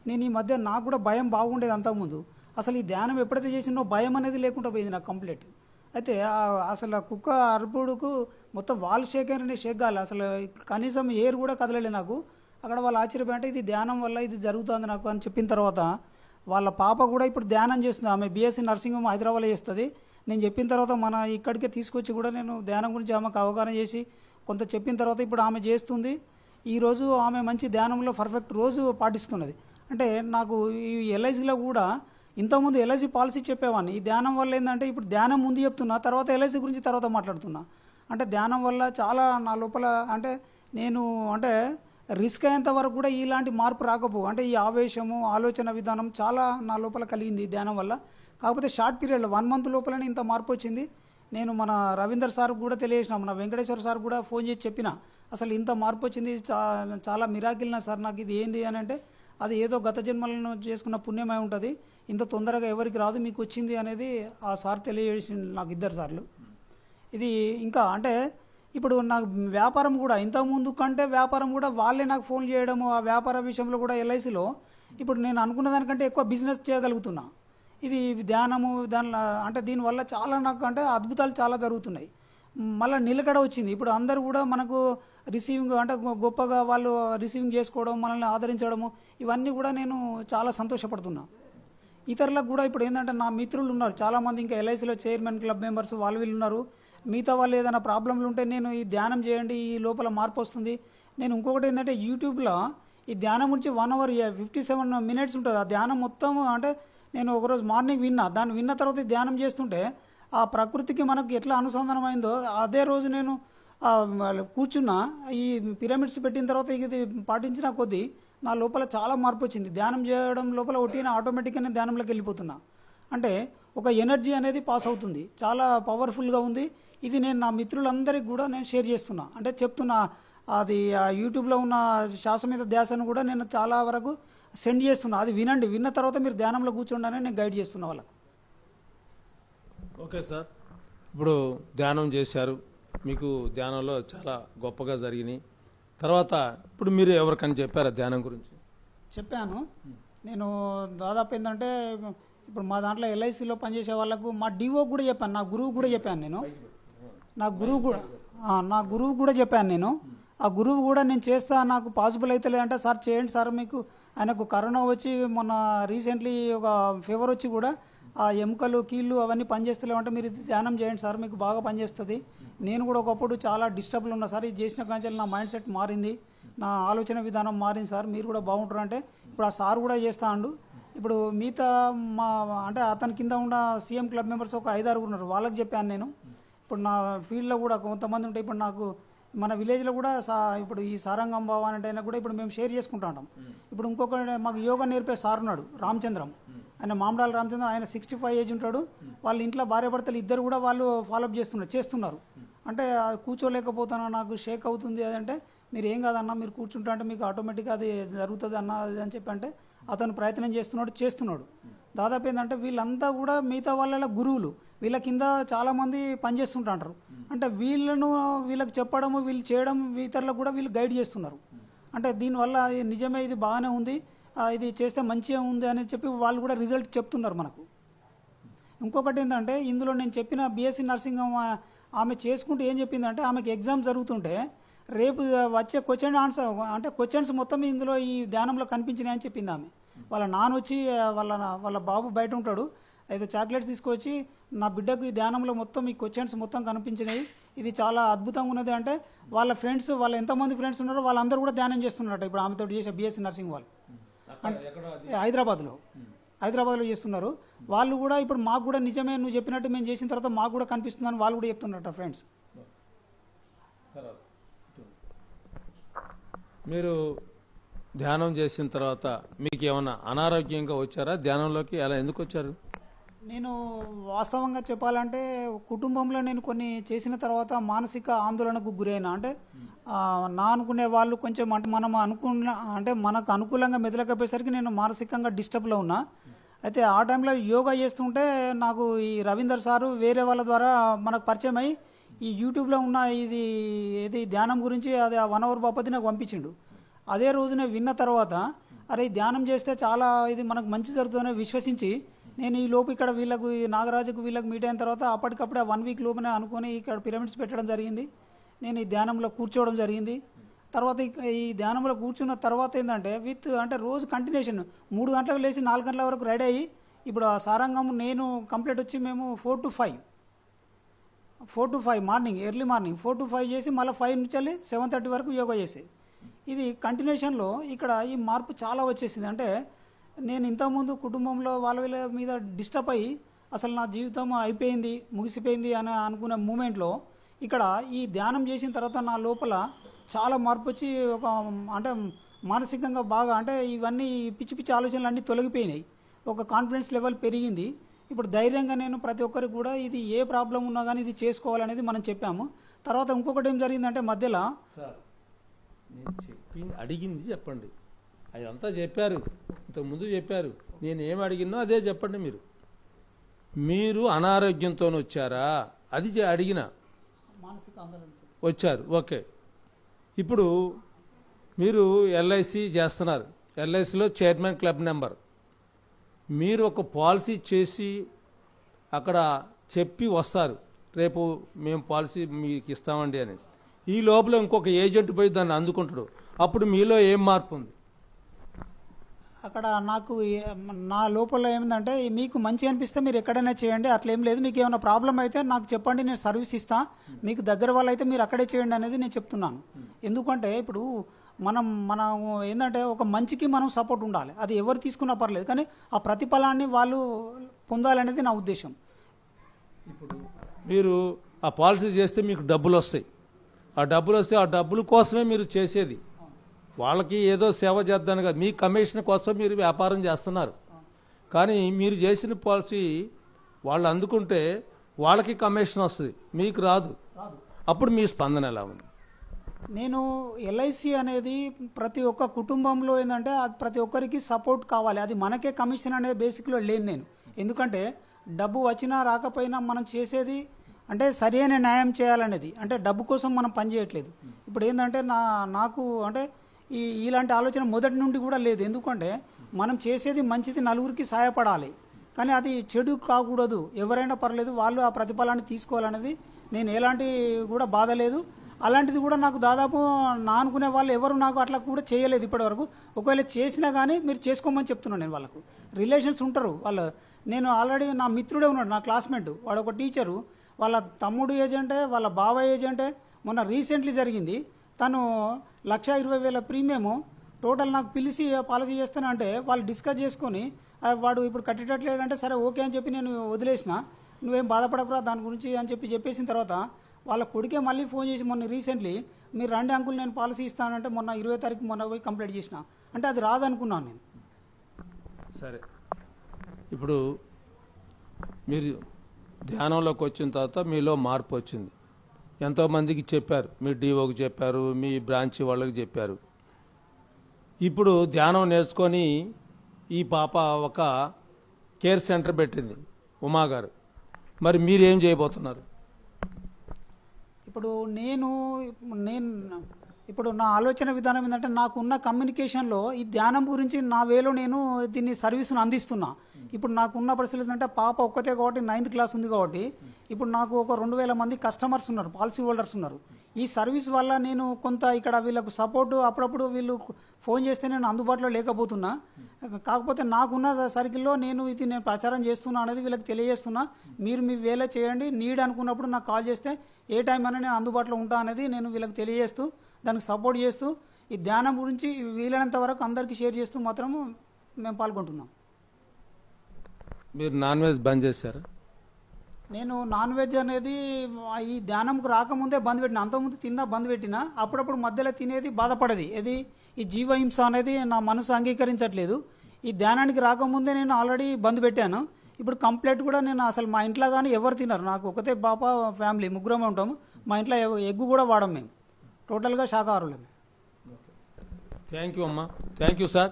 నేను ఈ మధ్య నాకు కూడా భయం బాగుండేది అంతకుముందు. అసలు ఈ ధ్యానం ఎప్పుడైతే చేసినో భయం అనేది లేకుండా పోయింది నాకు కంప్లీట్. అయితే అసలు ఆ కుక్క అరుపుడుకు మొత్తం వాళ్ళు షేక్ అయినా షేక్ కాలే, అసలు కనీసం ఏరు కూడా కదలలే నాకు. అక్కడ వాళ్ళు ఆశ్చర్యపోయి అంటే ఇది ధ్యానం వల్ల ఇది జరుగుతుంది నాకు అని చెప్పిన తర్వాత వాళ్ళ పాప కూడా ఇప్పుడు ధ్యానం చేస్తుంది. ఆమె బీఎస్సీ నర్సింగ్ హోమ్ హైదరాబాద్లో చేస్తుంది. నేను చెప్పిన తర్వాత మన ఇక్కడికే తీసుకొచ్చి కూడా నేను ధ్యానం గురించి ఆమెకు అవగాహన చేసి కొంత చెప్పిన తర్వాత ఇప్పుడు ఆమె చేస్తుంది. ఈరోజు ఆమె మంచి ధ్యానంలో పర్ఫెక్ట్ రోజు పాటిస్తున్నది. అంటే నాకు ఈ ఎల్ఐసిలో కూడా ఇంతకుముందు ఎల్ఐసి పాలసీ చెప్పేవాడిని. ఈ ధ్యానం వల్ల ఏంటంటే ఇప్పుడు ధ్యానం ముందు చెప్తున్నా, తర్వాత ఎల్ఐసి గురించి తర్వాత మాట్లాడుతున్నా. అంటే ధ్యానం వల్ల చాలా నా లోపల అంటే నేను అంటే రిస్క్ అయ్యేంత వరకు కూడా ఇలాంటి మార్పు రాకపోవు. అంటే ఈ ఆవేశము ఆలోచన విధానం చాలా నా లోపల కలిగింది ధ్యానం వల్ల. కాకపోతే షార్ట్ పీరియడ్లో 1 మంత్ లోపలనే ఇంత మార్పు వచ్చింది. నేను మన రవీందర్ సార్ కూడా తెలియజేసిన, మన వెంకటేశ్వర సార్ కూడా ఫోన్ చేసి చెప్పిన, అసలు ఇంత మార్పు వచ్చింది చాలా మిరాకిల్నా సార్, నాకు ఇది ఏంది అని అంటే, అది ఏదో గత జన్మలను చేసుకున్న పుణ్యమై ఉంటుంది, ఇంత తొందరగా ఎవరికి రాదు, మీకు వచ్చింది అనేది ఆ సార్ తెలియజేసింది నాకు 2 సార్లు. ఇది ఇంకా అంటే ఇప్పుడు నాకు వ్యాపారం కూడా ఇంతకుముందు కంటే వ్యాపారం కూడా వాళ్ళే నాకు ఫోన్ చేయడము, ఆ వ్యాపార విషయంలో కూడా ఎల్ఐసిలో ఇప్పుడు నేను అనుకున్న దానికంటే ఎక్కువ బిజినెస్ చేయగలుగుతున్నా. ఇది ధ్యానము దానిలో అంటే దీనివల్ల చాలా నాకు అంటే అద్భుతాలు చాలా జరుగుతున్నాయి. మళ్ళీ నిలకడ వచ్చింది. ఇప్పుడు అందరూ కూడా మనకు రిసీవింగ్ అంటే గొప్పగా వాళ్ళు రిసీవింగ్ చేసుకోవడం, మనల్ని ఆదరించడము, ఇవన్నీ కూడా నేను చాలా సంతోషపడుతున్నా. ఇతరులకు కూడా ఇప్పుడు ఏంటంటే నా మిత్రులు ఉన్నారు చాలామంది, ఇంకా ఎల్ఐసిలో చైర్మన్ క్లబ్ మెంబర్స్ వాళ్ళు వీళ్ళు ఉన్నారు. మిగతా వాళ్ళు ఏదైనా ప్రాబ్లంలు ఉంటే నేను ఈ ధ్యానం చేయండి, ఈ లోపల మార్పు వస్తుంది. నేను ఇంకొకటి ఏంటంటే యూట్యూబ్లో ఈ ధ్యానం గురించి 1 hour 57 minutes ఉంటుంది. ఆ ధ్యానం మొత్తం అంటే నేను ఒకరోజు మార్నింగ్ విన్నా, దాన్ని విన్న తర్వాత ధ్యానం చేస్తుంటే ఆ ప్రకృతికి మనకు ఎట్లా అనుసంధానం అయిందో అదే రోజు నేను కూర్చున్నా. ఈ పిరమిడ్స్ పెట్టిన తర్వాత ఇది పాటించిన కొద్దీ నా లోపల చాలా మార్పు వచ్చింది. ధ్యానం చేయడం లోపల ఒట్టిన ఆటోమేటిక్గానే ధ్యానంలోకి వెళ్ళిపోతున్నా. అంటే ఒక ఎనర్జీ అనేది పాస్ అవుతుంది, చాలా పవర్ఫుల్గా ఉంది. ఇది నేను నా మిత్రులందరికీ కూడా నేను షేర్ చేస్తున్నా, అంటే చెప్తున్నా. అది ఆ యూట్యూబ్లో ఉన్న శ్వాస మీద ధ్యాసను కూడా నేను చాలా వరకు సెండ్ చేస్తున్నా. అది వినండి, విన్న తర్వాత మీరు ధ్యానంలో కూర్చోండి నేను గైడ్ చేస్తున్నా వాళ్ళకి. ఓకే సార్, ఇప్పుడు ధ్యానం చేశారు, మీకు ధ్యానంలో చాలా గొప్పగా జరిగినాయి. తర్వాత ఇప్పుడు మీరు ఎవరికైనా చెప్పారా ధ్యానం గురించి? చెప్పాను. నేను దాదాపు ఏంటంటే ఇప్పుడు మా దాంట్లో ఎల్ఐసిలో పనిచేసే వాళ్ళకు మా డిఓ కూడా చెప్పాను, నా గురువు కూడా చెప్పాను నేను. నా గురువు కూడా చెప్పాను నేను. ఆ గురువు కూడా నేను చేస్తా, నాకు పాసిబుల్ అయితే లేదంటే సార్ చేయండి సార్, మీకు ఆయనకు కరోనా వచ్చి మొన్న రీసెంట్లీ ఒక ఫీవర్ వచ్చి కూడా ఆ ఎముకలు కీళ్ళు అవన్నీ పనిచేస్తలేమంటే మీరు ఇది ధ్యానం చేయండి సార్, మీకు బాగా పనిచేస్తుంది. నేను కూడా ఒకప్పుడు చాలా డిస్టర్బ్లు ఉన్నా సార్, ఇది చేసిన కాంచెల్ నా మైండ్ సెట్ మారింది, నా ఆలోచన విధానం మారింది సార్, మీరు కూడా బాగుంటారు అంటే ఇప్పుడు ఆ సార్ కూడా చేస్తా అండు. ఇప్పుడు మిగతా మా అంటే అతని కింద ఉన్న సీఎం క్లబ్ మెంబర్స్ ఒక 5-6 ఉన్నారు, వాళ్ళకి చెప్పాను నేను. ఇప్పుడు నా ఫీల్డ్లో కూడా కొంతమంది ఉంటాయి. ఇప్పుడు నాకు మన విలేజ్లో కూడా ఇప్పుడు ఈ సారంగం బావ అంటే కూడా ఇప్పుడు మేము షేర్ చేసుకుంటా ఉంటాం. ఇప్పుడు ఇంకొక మాకు యోగా నేర్పే సార్ ఉన్నాడు రామచంద్రం, ఆయన మామడాల రామచంద్రం, ఆయన 65 ఏజ్ ఉంటాడు. వాళ్ళ ఇంట్లో భార్యాభర్తలు ఇద్దరు కూడా వాళ్ళు ఫాలోఅప్ చేస్తున్నారు. అంటే కూర్చోలేకపోతాను, నాకు షేక్ అవుతుంది అదంటే, మీరు ఏం కాదన్నా మీరు కూర్చుంటా అంటే మీకు ఆటోమేటిక్గా అది జరుగుతుంది అన్న అది అని చెప్పి అంటే అతను ప్రయత్నం చేస్తున్నాడు. దాదాపు ఏంటంటే వీళ్ళంతా కూడా మిగతా వాళ్ళ గురువులు, వీళ్ళ కింద చాలామంది పనిచేస్తుంటారు. అంటే వీళ్ళకి చెప్పడము, వీళ్ళు చేయడం, ఇతరులకు కూడా వీళ్ళు గైడ్ చేస్తున్నారు. అంటే దీనివల్ల నిజమే ఇది బాగానే ఉంది, ఇది చేస్తే మంచిగా ఉంది అని చెప్పి వాళ్ళు కూడా రిజల్ట్ చెప్తున్నారు మనకు. ఇంకొకటి ఏంటంటే ఇందులో నేను చెప్పిన బీఎస్సీ నర్సింగ్ ఆమె చేసుకుంటూ ఏం చెప్పిందంటే, ఆమెకి ఎగ్జామ్ జరుగుతుంటే రేపు వచ్చే క్వశ్చన్ ఆన్సర్ అంటే క్వశ్చన్స్ మొత్తం ఇందులో ఈ ధ్యానంలో కనిపించినాయని చెప్పింది ఆమె. వాళ్ళ నాన్న వచ్చి వాళ్ళ బాబు బయట ఉంటాడు, ఏదో చాక్లెట్స్ తీసుకొచ్చి నా బిడ్డకు ఈ ధ్యానంలో మొత్తం ఈ క్వశ్చన్స్ మొత్తం కనిపించినాయి, ఇది చాలా అద్భుతంగా ఉన్నది అంటే వాళ్ళ ఫ్రెండ్స్, వాళ్ళ ఎంతమంది ఫ్రెండ్స్ ఉన్నారో వాళ్ళందరూ కూడా ధ్యానం చేస్తున్నారట. ఇప్పుడు ఆమెతో చేసే బీఎస్సీ నర్సింగ్ వాళ్ళు హైదరాబాద్లో చేస్తున్నారు. వాళ్ళు కూడా ఇప్పుడు మాకు కూడా నిజమే నువ్వు చెప్పినట్టు మేము చేసిన తర్వాత మాకు కూడా కనిపిస్తుందని వాళ్ళు కూడా చెప్తున్నారట ఫ్రెండ్స్. మీరు ధ్యానం చేసిన తర్వాత మీకు ఏమన్నా అనారోగ్యంగా వచ్చారా? ధ్యానంలోకి అలా ఎందుకు వచ్చారు? నేను వాస్తవంగా చెప్పాలంటే కుటుంబంలో నేను కొన్ని చేసిన తర్వాత మానసిక ఆందోళనకు గురైనా. అంటే నా అనుకునే వాళ్ళు కొంచెం అంటే మనకు అనుకూలంగా మెదలకపోయేసరికి నేను మానసికంగా డిస్టర్బ్లో ఉన్నా. అయితే ఆ టైంలో యోగా చేస్తుంటే నాకు ఈ రవీందర్ సారు వేరే వాళ్ళ ద్వారా మనకు పరిచయం అయ్యి ఈ యూట్యూబ్లో ఉన్న ఇది ధ్యానం గురించి అది 1 hour బాపతి నాకు పంపించిండు. అదే రోజునే విన్న తర్వాత అరే ధ్యానం చేస్తే చాలా ఇది మనకు మంచి జరుగుతుందని విశ్వసించి నేను ఈ లోపు ఇక్కడ వీళ్ళకు ఈ నాగరాజుకు వీళ్ళకి మీట్ అయిన తర్వాత అప్పటికప్పుడే 1 week లోపునే అనుకుని ఇక్కడ పిరమిడ్స్ పెట్టడం జరిగింది. నేను ఈ ధ్యానంలో కూర్చోవడం జరిగింది. తర్వాత ఈ ధ్యానంలో కూర్చున్న తర్వాత ఏంటంటే అంటే రోజు కంటిన్యూషన్ 3 గంటలకు లేచి 4 గంటల వరకు రెడీ అయ్యి ఇప్పుడు ఆ సారంగం నేను కంప్లీట్ వచ్చి మేము 4 to 5 morning early morning 4 to 5 చేసి మళ్ళీ 5 నుంచి వెళ్ళి 7:30 వరకు యోగా చేసేది. ఇది కంటిన్యూషన్లో ఇక్కడ ఈ మార్పు చాలా వచ్చేసింది. అంటే నేను ఇంతకుముందు కుటుంబంలో వాళ్ళ మీద డిస్టర్బ్ అయ్యి అసలు నా జీవితం అయిపోయింది ముగిసిపోయింది అని అనుకునే మూమెంట్లో ఇక్కడ ఈ ధ్యానం చేసిన తర్వాత నా లోపల చాలా మార్పు వచ్చి ఒక అంటే మానసికంగా బాగా అంటే ఇవన్నీ పిచ్చి పిచ్చి ఆలోచనలు అన్నీ తొలగిపోయినాయి. ఒక కాన్ఫిడెన్స్ లెవెల్ పెరిగింది. ఇప్పుడు ధైర్యంగా నేను ప్రతి ఒక్కరికి కూడా ఇది ఏ ప్రాబ్లం ఉన్నా కానీ ఇది చేసుకోవాలనేది మనం చెప్పాము. తర్వాత ఇంకొకటి ఏం జరిగిందంటే మధ్యలో సార్ నేను అడిగింది చెప్పండి. అదంతా చెప్పారు, ఇంతకుముందు చెప్పారు. నేను ఏం అడిగినో అదే చెప్పండి. మీరు అనారోగ్యంతో వచ్చారా అది అడిగిన మానసిక ఆందోళన వచ్చారు. ఓకే, ఇప్పుడు మీరు ఎల్ఐసి చేస్తున్నారు, ఎల్ఐసిలో చైర్మన్ క్లబ్ నెంబర్. మీరు ఒక పాలసీ చేసి అక్కడ చెప్పి వస్తారు, రేపు మేము పాలసీ మీకు ఇస్తామండి అని. ఈ లోపల ఇంకొక ఏజెంట్ పోయి దాన్ని అందుకుంటాడు. అప్పుడు మీలో ఏం మార్పు ఉంది? అక్కడ నాకు నా లోపల ఏమిందంటే మీకు మంచి అనిపిస్తే మీరు ఎక్కడైనా చేయండి, అట్లేం లేదు. మీకు ఏమైనా ప్రాబ్లం అయితే నాకు చెప్పండి, నేను సర్వీస్ ఇస్తా. మీకు దగ్గర వాళ్ళు అయితే మీరు అక్కడే చేయండి అనేది నేను చెప్తున్నాను. ఎందుకంటే ఇప్పుడు మనం ఏంటంటే ఒక మంచికి మనం సపోర్ట్ ఉండాలి. అది ఎవరు తీసుకున్నా పర్లేదు, కానీ ఆ ప్రతిఫలాన్ని వాళ్ళు పొందాలనేది నా ఉద్దేశం. ఇప్పుడు మీరు ఆ పాలసీ చేస్తే మీకు డబ్బులు వస్తాయి. ఆ డబ్బులు వస్తే ఆ డబ్బుల కోసమే మీరు చేసేది. వాళ్ళకి ఏదో సేవ చేద్దాను కదా, మీ కమిషన్ కోసం మీరు వ్యాపారం చేస్తున్నారు. కానీ మీరు చేసిన పాలసీ వాళ్ళు అందుకుంటే వాళ్ళకి కమిషన్ వస్తుంది, మీకు రాదు. అప్పుడు మీ స్పందన ఎలా ఉంది? నేను ఎల్ఐసి అనేది ప్రతి ఒక్క కుటుంబంలో ఏంటంటే అది ప్రతి ఒక్కరికి సపోర్ట్ కావాలి. అది మనకే కమిషన్ అనేది బేసిక్లో లేను నేను. ఎందుకంటే డబ్బు వచ్చినా రాకపోయినా మనం చేసేది అంటే సరైన న్యాయం చేయాలనేది. అంటే డబ్బు కోసం మనం పనిచేయట్లేదు. ఇప్పుడు ఏంటంటే నాకు అంటే ఇలాంటి ఆలోచన మొదటి నుండి కూడా లేదు. ఎందుకంటే మనం చేసేది మంచిది, నలుగురికి సహాయపడాలి, కానీ అది చెడు కాకూడదు. ఎవరైనా పర్లేదు, వాళ్ళు ఆ ప్రతిఫలాన్ని తీసుకోవాలనేది నేను ఎలాంటి కూడా బాధ లేదు. అలాంటిది కూడా నాకు దాదాపు నా అనుకునే వాళ్ళు ఎవరు నాకు అట్లా కూడా చేయలేదు ఇప్పటి వరకు. ఒకవేళ చేసినా కానీ మీరు చేసుకోమని చెప్తున్నాను నేను. వాళ్ళకు రిలేషన్స్ ఉంటారు వాళ్ళు. నేను ఆల్రెడీ నా మిత్రుడే ఉన్నాడు, నా క్లాస్మేట్, వాడు ఒక టీచరు, వాళ్ళ తమ్ముడు ఏజెంటే, వాళ్ళ బావ ఏజెంటే. మొన్న రీసెంట్లీ జరిగింది, తను 1,20,000 ప్రీమియము టోటల్ నాకు పిలిచి పాలసీ చేస్తానంటే వాళ్ళు డిస్కస్ చేసుకొని వాడు ఇప్పుడు కట్టేటట్లేదంటే సరే ఓకే అని చెప్పి నేను వదిలేసిన. నువ్వేం బాధపడకురా దాని గురించి అని చెప్పేసిన తర్వాత వాళ్ళ కొడుకే మళ్ళీ ఫోన్ చేసి మొన్న రీసెంట్లీ మీరు రండి అంకుల్ నేను పాలసీ ఇస్తానంటే మొన్న 20వ తారీఖు మొన్న పోయి కంప్లీట్ చేసిన. అంటే అది రాదనుకున్నాను నేను. సరే, ఇప్పుడు మీరు ధ్యానంలోకి వచ్చిన తర్వాత మీలో మార్పు వచ్చింది. ఎంతోమందికి చెప్పారు, మీ డిఓకి చెప్పారు, మీ బ్రాంచ్ వాళ్ళకి చెప్పారు. ఇప్పుడు ధ్యానం నేర్చుకొని ఈ పాప ఒక కేర్ సెంటర్ పెట్టింది, ఉమా గారు. మరి మీరేం చేయబోతున్నారు? ఇప్పుడు నా ఆలోచన విధానం ఏంటంటే నాకున్న కమ్యూనికేషన్లో ఈ ధ్యానం గురించి నా వేలో నేను దీన్ని సర్వీస్ను అందిస్తున్నా. ఇప్పుడు నాకున్న పరిస్థితి ఏంటంటే పాప ఒక్కతే కాబట్టి 9th క్లాస్ ఉంది కాబట్టి ఇప్పుడు నాకు ఒక 2,000 మంది కస్టమర్స్ ఉన్నారు, పాలసీ హోల్డర్స్ ఉన్నారు. ఈ సర్వీస్ వల్ల నేను కొంత ఇక్కడ వీళ్ళకు సపోర్టు అప్పుడప్పుడు వీళ్ళు ఫోన్ చేస్తే నేను అందుబాటులో లేకపోతున్నా. కాకపోతే నాకున్న సర్కిల్లో నేను ప్రచారం చేస్తున్నా అనేది వీళ్ళకి తెలియజేస్తున్నా. మీరు మీ వేలో చేయండి, నీడ్ అనుకున్నప్పుడు నాకు కాల్ చేస్తే ఏ టైం అయినా నేను అందుబాటులో ఉంటా అనేది నేను వీళ్ళకి తెలియజేస్తూ దానికి సపోర్ట్ చేస్తూ ఈ ధ్యానం గురించి వీలైనంత వరకు అందరికీ షేర్ చేస్తూ మాత్రం మేము పాల్గొంటున్నాం. మీరు నాన్ వెజ్ బంద్ చేశారా? నేను నాన్ వెజ్ అనేది ఈ ధ్యానంకు రాకముందే బంద్ పెట్టిన. అంతకుముందు తిన్నా బంద్ పెట్టినా, అప్పుడప్పుడు మధ్యలో తినేది బాధపడేది. ఈ జీవహింస అనేది నా మనసు అంగీకరించట్లేదు. ఈ ధ్యానానికి రాకముందే నేను ఆల్రెడీ బంద్ పెట్టాను. ఇప్పుడు కంప్లీట్ కూడా నేను అసలు మా ఇంట్లో కానీ ఎవరు తినరు. నాకు ఒకతే పాప, ఫ్యామిలీ ముగ్గురమే ఉంటాము. మా ఇంట్లో ఎగ్గు కూడా వాడం, మేము టోటల్గా శాకాహారులమే. థ్యాంక్ యూ అమ్మా, థ్యాంక్ యూ సార్.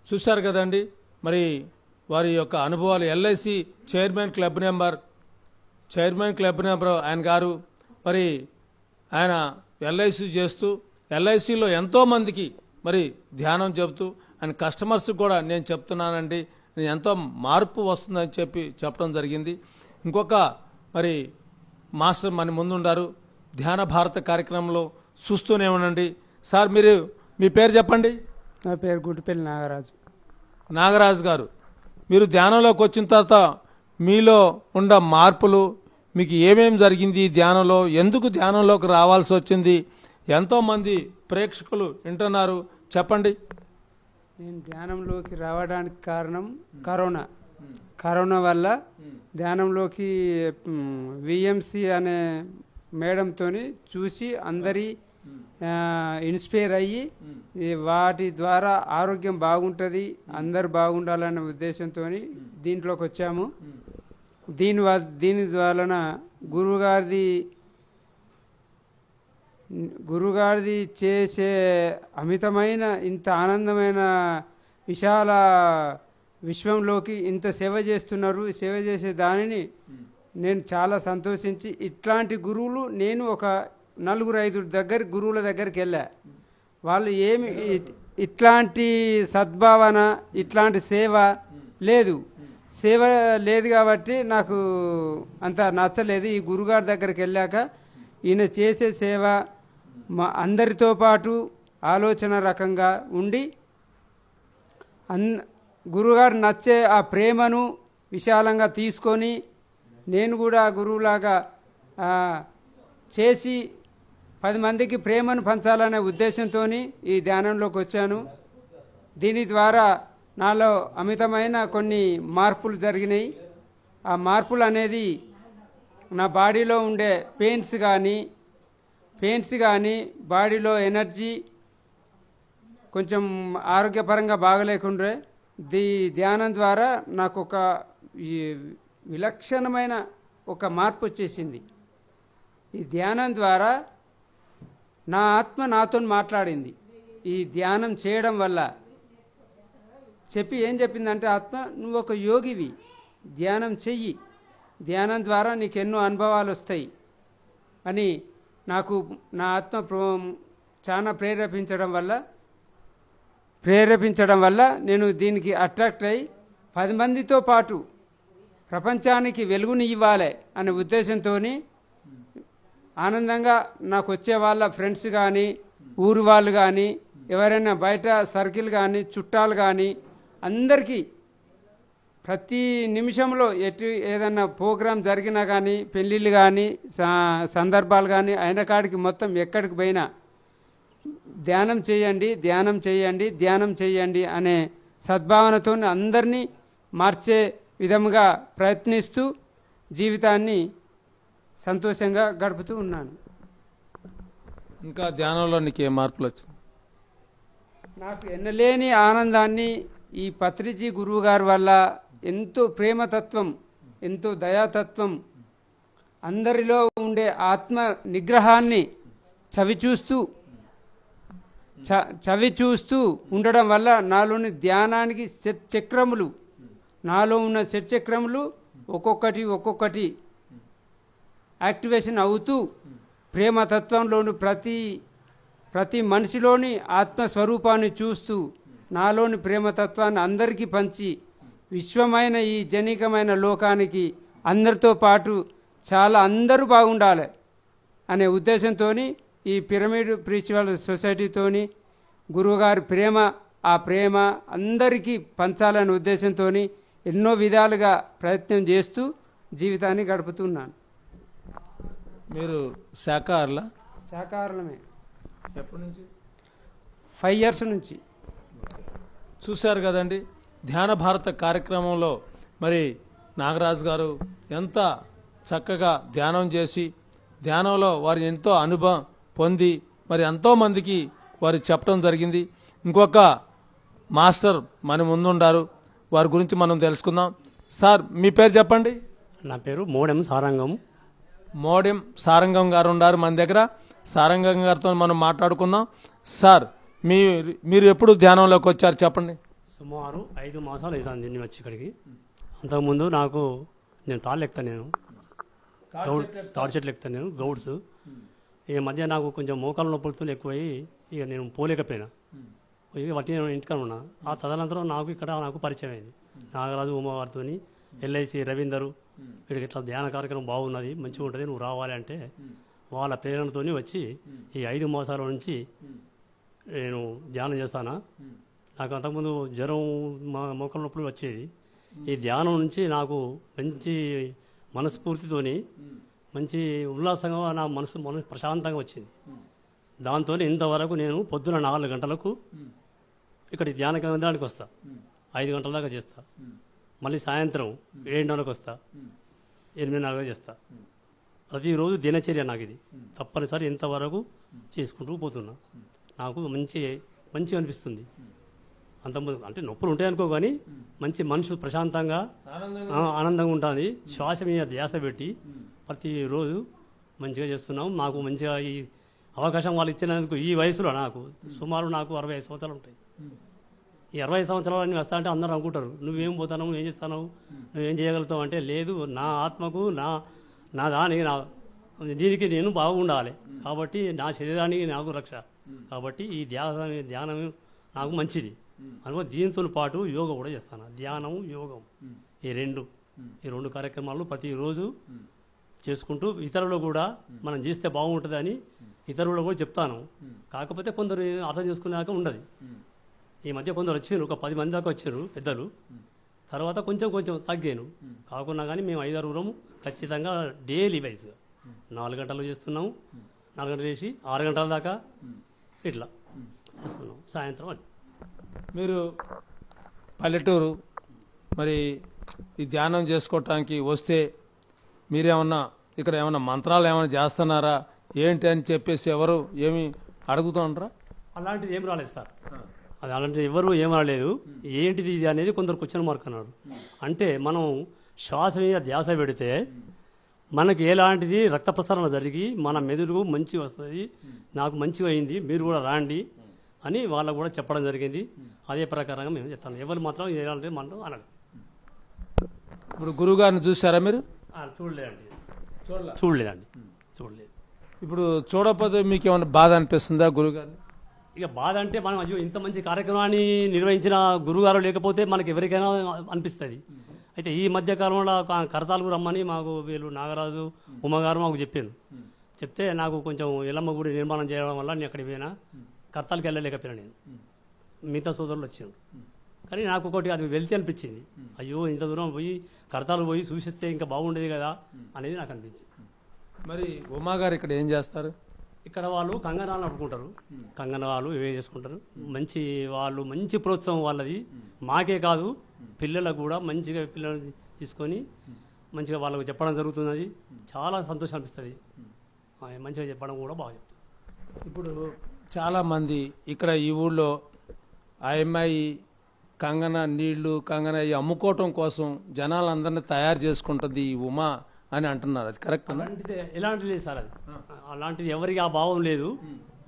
చూశారు కదండి మరి వారి యొక్క అనుభవాలు. ఎల్ఐసి చైర్మన్ క్లబ్ నెంబర్ ఆయన గారు. మరి ఆయన ఎల్ఐసి చేస్తూ ఎల్ఐసిలో ఎంతోమందికి మరి ధ్యానం చెబుతూ ఆయన కస్టమర్స్కి కూడా నేను చెప్తున్నానండి, నేను ఎంతో మార్పు వస్తుందని చెప్పడం జరిగింది. ఇంకొక మరి మాస్టర్ మన ముందుండారు ధ్యాన భారత కార్యక్రమంలో, చూస్తూనే ఉండండి. సార్ మీరు మీ పేరు చెప్పండి. నా పేరు గుడిపల్లి నాగరాజు. నాగరాజు గారు, మీరు ధ్యానంలోకి వచ్చిన తర్వాత మీలో ఉన్న మార్పులు, మీకు ఏమేమి జరిగింది ధ్యానంలో, ఎందుకు ధ్యానంలోకి రావాల్సి వచ్చింది, ఎంతోమంది ప్రేక్షకులు వింటున్నారు, చెప్పండి. నేను ధ్యానంలోకి రావడానికి కారణం కరోనా వల్ల ధ్యానంలోకి విఎంసి అనే మేడంతోని చూసి అందరి ఇన్స్పైర్ అయ్యి వాటి ద్వారా ఆరోగ్యం బాగుంటుంది, అందరు బాగుండాలనే ఉద్దేశంతో దీంట్లోకి వచ్చాము. దీని వలన గురుగారిది చేసే అమితమైన ఇంత ఆనందమైన విశాల విశ్వంలోకి ఇంత సేవ చేస్తున్నారు. సేవ చేసే దానిని నేను చాలా సంతోషించి, ఇట్లాంటి గురువులు నేను ఒక 4-5 గురువుల దగ్గరికి వెళ్ళా. వాళ్ళు ఏమి ఇట్లాంటి సద్భావన, ఇట్లాంటి సేవ లేదు కాబట్టి నాకు అంత నచ్చలేదు. ఈ గురుగారి దగ్గరికి వెళ్ళాక ఈయన చేసే సేవ మా అందరితో పాటు ఆలోచన రకంగా ఉండి గురుగారు నచ్చే ఆ ప్రేమను విశాలంగా తీసుకొని నేను కూడా గురువులాగా చేసి 10 మందికి ప్రేమను పంచాలనే ఉద్దేశంతో ఈ ధ్యానంలోకి వచ్చాను. దీని ద్వారా నాలో అమితమైన కొన్ని మార్పులు జరిగినాయి. ఆ మార్పులు అనేది నా బాడీలో ఉండే పెయిన్స్ కానీ బాడీలో ఎనర్జీ కొంచెం ఆరోగ్యపరంగా బాగలేకుండే ధ్యానం ద్వారా నాకు ఒక విలక్షణమైన ఒక మార్పు వచ్చేసింది. ఈ ధ్యానం ద్వారా నా ఆత్మ నాతో మాట్లాడింది. ఈ ధ్యానం చేయడం వల్ల ఏం చెప్పిందంటే, ఆత్మ నువ్వు ఒక యోగివి, ధ్యానం చెయ్యి, ధ్యానం ద్వారా నీకు ఎన్నో అనుభవాలు వస్తాయి అని నాకు నా ఆత్మ చాలా ప్రేరేపించడం వల్ల నేను దీనికి అట్రాక్ట్ అయ్యి 10 మందితో పాటు ప్రపంచానికి వెలుగుని ఇవ్వాలి అనే ఉద్దేశంతో ఆనందంగా నాకు వచ్చే వాళ్ళ ఫ్రెండ్స్ కానీ, ఊరు వాళ్ళు కానీ, ఎవరైనా బయట సర్కిల్ కానీ, చుట్టాలు కానీ అందరికీ ప్రతి నిమిషంలో ఏదన్నా ప్రోగ్రాం జరిగినా కానీ, పెళ్ళిళ్ళు కానీ, సందర్భాలు కానీ అయిన కాడికి మొత్తం ఎక్కడికి పోయినా ధ్యానం చేయండి అనే సద్భావనతో అందరినీ మార్చే విధముగా ప్రయత్నిస్తూ జీవితాన్ని సంతోషంగా గడుపుతూ ఉన్నాను. ఇంకా ధ్యానంలో నీకు ఏ మార్పులు వచ్చాయి? నాకు ఎన్నలేని ఆనందాన్ని ఈ పత్రిజీ గురువు గారి వల్ల, ఎంతో ప్రేమతత్వం, ఎంతో దయాతత్వం, అందరిలో ఉండే ఆత్మ నిగ్రహాన్ని చవిచూస్తూ ఉండడం వల్ల నాలోని ధ్యానానికి నాలో ఉన్న చక్రములు ఒక్కొక్కటి యాక్టివేషన్ అవుతూ ప్రేమతత్వంలోని ప్రతి మనిషిలోని ఆత్మస్వరూపాన్ని చూస్తూ నాలోని ప్రేమతత్వాన్ని అందరికీ పంచి విశ్వమైన ఈ జనికమైన లోకానికి అందరితో పాటు అందరూ బాగుండాలి అనే ఉద్దేశంతో ఈ పిరమిడ్ స్పిరిచువల్ సొసైటీతోని గురువుగారి ఆ ప్రేమ అందరికీ పంచాలనే ఉద్దేశంతో ఎన్నో విధాలుగా ప్రయత్నం చేస్తూ జీవితాన్ని గడుపుతున్నాను. మీరు శాకాహారులా? శాకాహారులమే. ఎప్పటి నుంచి? 5 years నుంచి. చూశారు కదండి, ధ్యాన భారత కార్యక్రమంలో మరి నాగరాజు గారు ఎంత చక్కగా ధ్యానం చేసి ధ్యానంలో వారు ఎంతో అనుభవం పొంది మరి ఎంతోమందికి వారు చెప్పడం జరిగింది. ఇంకొక మాస్టర్ మన ముందుండారు, వారి గురించి మనం తెలుసుకుందాం. సార్, మీ పేరు చెప్పండి. నా పేరు మోడెం సారంగం. మోడెం సారంగం గారు ఉన్నారు మన దగ్గర. సారంగం గారితో మనం మాట్లాడుకుందాం. సార్, మీరు ఎప్పుడు ధ్యానంలోకి వచ్చారు చెప్పండి. సుమారు 5 మాసాలు అవుతుంది నేను వచ్చి ఇక్కడికి. అంతకుముందు నేను తాళ్ళు ఎక్కుతాను, తాడు చెట్లు ఎక్కుతాను నేను, గౌడ్స్. ఈ మధ్య నాకు కొంచెం మోకాళ్ళ నొప్పులతో ఎక్కువయ్యి ఇక నేను పోలేకపోయినా, ఇక వాటి ఇంటికాడ ఉన్నా. ఆ తదనంతరం నాకు పరిచయం అయింది నాగరాజు ఉమావారితో, ఎల్ఐసి రవీందరు, వీడికి ఇట్లా ధ్యాన కార్యక్రమం బాగున్నది, మంచిగా ఉంటుంది, నువ్వు రావాలి అంటే వాళ్ళ ప్రేరణతో వచ్చి ఈ 5 మాసాల నుంచి నేను ధ్యానం చేస్తానా. నాకు అంతకుముందు జ్వరం, మోకాళ్ళ నొప్పులు వచ్చేది. ఈ ధ్యానం నుంచి నాకు మంచి మనస్ఫూర్తితోని మంచి ఉల్లాసంగా నా మనసు ప్రశాంతంగా వచ్చింది. దాంతో ఇంతవరకు నేను పొద్దున 4 గంటలకు ఇక్కడ ధ్యాన కేంద్రానికి వస్తా, 5 గంటల దాకా చేస్తా. మళ్ళీ సాయంత్రం 7:30కు వస్తా, 8:30 చేస్తా. ప్రతిరోజు దినచర్య నాకు ఇది తప్పనిసరి ఇంతవరకు చేసుకుంటూ పోతున్నా. నాకు మంచిగా అనిపిస్తుంది. అంతకుముందు అంటే నొప్పులు ఉంటాయి అనుకో కానీ మంచి మనసు ప్రశాంతంగా ఆనందంగా ఉంటుంది. శ్వాస మీద ధ్యాస పెట్టి ప్రతిరోజు మంచిగా చేస్తున్నాం. మాకు మంచిగా ఈ అవకాశం వాళ్ళు ఇచ్చినందుకు ఈ వయసులో నాకు సుమారు 65 సంవత్సరాలు ఉంటాయి. ఈ 60 సంవత్సరాలు వస్తా అంటే అందరూ అనుకుంటారు నువ్వేం పోతావు, నువ్వేం చేస్తావు, నువ్వేం చేయగలుగుతావు అంటే లేదు, నా ఆత్మకు నా దీనికి నేను బాగుండాలి కాబట్టి నా శరీరానికి నాకు రక్ష కాబట్టి ఈ ధ్యానం నాకు మంచిది అనుకో. దీంతో పాటు యోగా కూడా చేస్తాను. ధ్యానం యోగం ఈ రెండు కార్యక్రమాలు ప్రతిరోజు చేసుకుంటూ ఇతరులు కూడా మనం చేస్తే బాగుంటుందని ఇతరులు కూడా చెప్తాను. కాకపోతే కొందరు అర్థం చేసుకునేదాకా ఉండదు. ఈ మధ్య కొందరు వచ్చారు, ఒక 10 మంది దాకా వచ్చారు పెద్దలు. తర్వాత కొంచెం తగ్గాను. కాకుండా కానీ మేము 5-6 ఖచ్చితంగా డైలీ వైజ్గా 4 గంటలు చేస్తున్నాము. 4 గంటలు చేసి 6 గంటల దాకా ఇట్లా చేస్తున్నాం సాయంత్రం అని. మీరు పల్లెటూరు మరి ఈ ధ్యానం చేసుకోవటానికి వస్తే మీరేమన్నా ఇక్కడ ఏమన్నా మంత్రాలు ఏమైనా చేస్తున్నారా ఏంటి అని చెప్పేసి ఎవరు ఏమి అడుగుతూ ఉంటారా? అలాంటిది ఏం రాలేదు సార్. అది అలాంటిది ఎవరు ఏం రాలేదు. ఏంటిది ఇది అనేది కొందరు క్వశ్చన్ మార్క్ అన్నారు. అంటే మనం శ్వాస మీద ధ్యాస పెడితే మనకి ఎలాంటిది రక్త ప్రసరణ జరిగి మన మెదడు మంచిగా వస్తుంది, నాకు మంచిగా అయింది, మీరు కూడా రాండి అని వాళ్ళకు కూడా చెప్పడం జరిగింది. అదే ప్రకారంగా మేము చెప్తాను. ఎవరు మాత్రం ఎలాంటి మనం అనలేదు. ఇప్పుడు గురువు గారిని చూసారా మీరు? చూడలేదండి. చూడలేదు. ఇప్పుడు చూడకపోతే మీకు ఏమైనా బాధ అనిపిస్తుందా గురువు గారిని? ఇక బాధ అంటే మనం అయ్యో ఇంత మంచి కార్యక్రమాన్ని నిర్వహించిన గురుగారు లేకపోతే మనకి ఎవరికైనా అనిపిస్తుంది. అయితే ఈ మధ్య కాలంలో కరతాలకు రమ్మని మాకు వీళ్ళు నాగరాజు ఉమ్మగారు మాకు చెప్పారు. చెప్తే నాకు కొంచెం ఎల్లమ్మ గుడి నిర్మాణం చేయడం వల్ల నేను అక్కడికి పోయినా, కర్తాలకు వెళ్ళలేకపోయినా నేను. మిగతా సోదరులు వచ్చాను. కానీ నాకు ఒకటి అది వెళ్తే అనిపించింది, అయ్యో ఇంత దూరం పోయి కర్తాలు పోయి చూసిస్తే ఇంకా బాగుండేది కదా అనేది నాకు అనిపించింది. మరి ఉమాగారు ఇక్కడ ఏం చేస్తారు? ఇక్కడ వాళ్ళు కంగనాలు నడుపుకుంటారు. కంగనాలు ఇవే చేసుకుంటారు. మంచి ప్రోత్సాహం వాళ్ళది. మాకే కాదు పిల్లలకు కూడా మంచిగా పిల్లలు తీసుకొని మంచిగా వాళ్ళకు చెప్పడం జరుగుతున్నది. చాలా సంతోషం అనిపిస్తుంది. మంచిగా చెప్పడం కూడా బాగా చెప్తారు. ఇప్పుడు చాలామంది ఇక్కడ ఈ ఊళ్ళో ఆ అమ్మాయి కంగన నీళ్లు కంగన ఈ అమ్ముకోవటం కోసం జనాలందరినీ తయారు చేసుకుంటుంది ఈ ఉమా అని అంటున్నారు. అది కరెక్ట్? ఎలాంటిది లేదు సార్. అది అలాంటిది ఎవరికి ఆ భావం లేదు.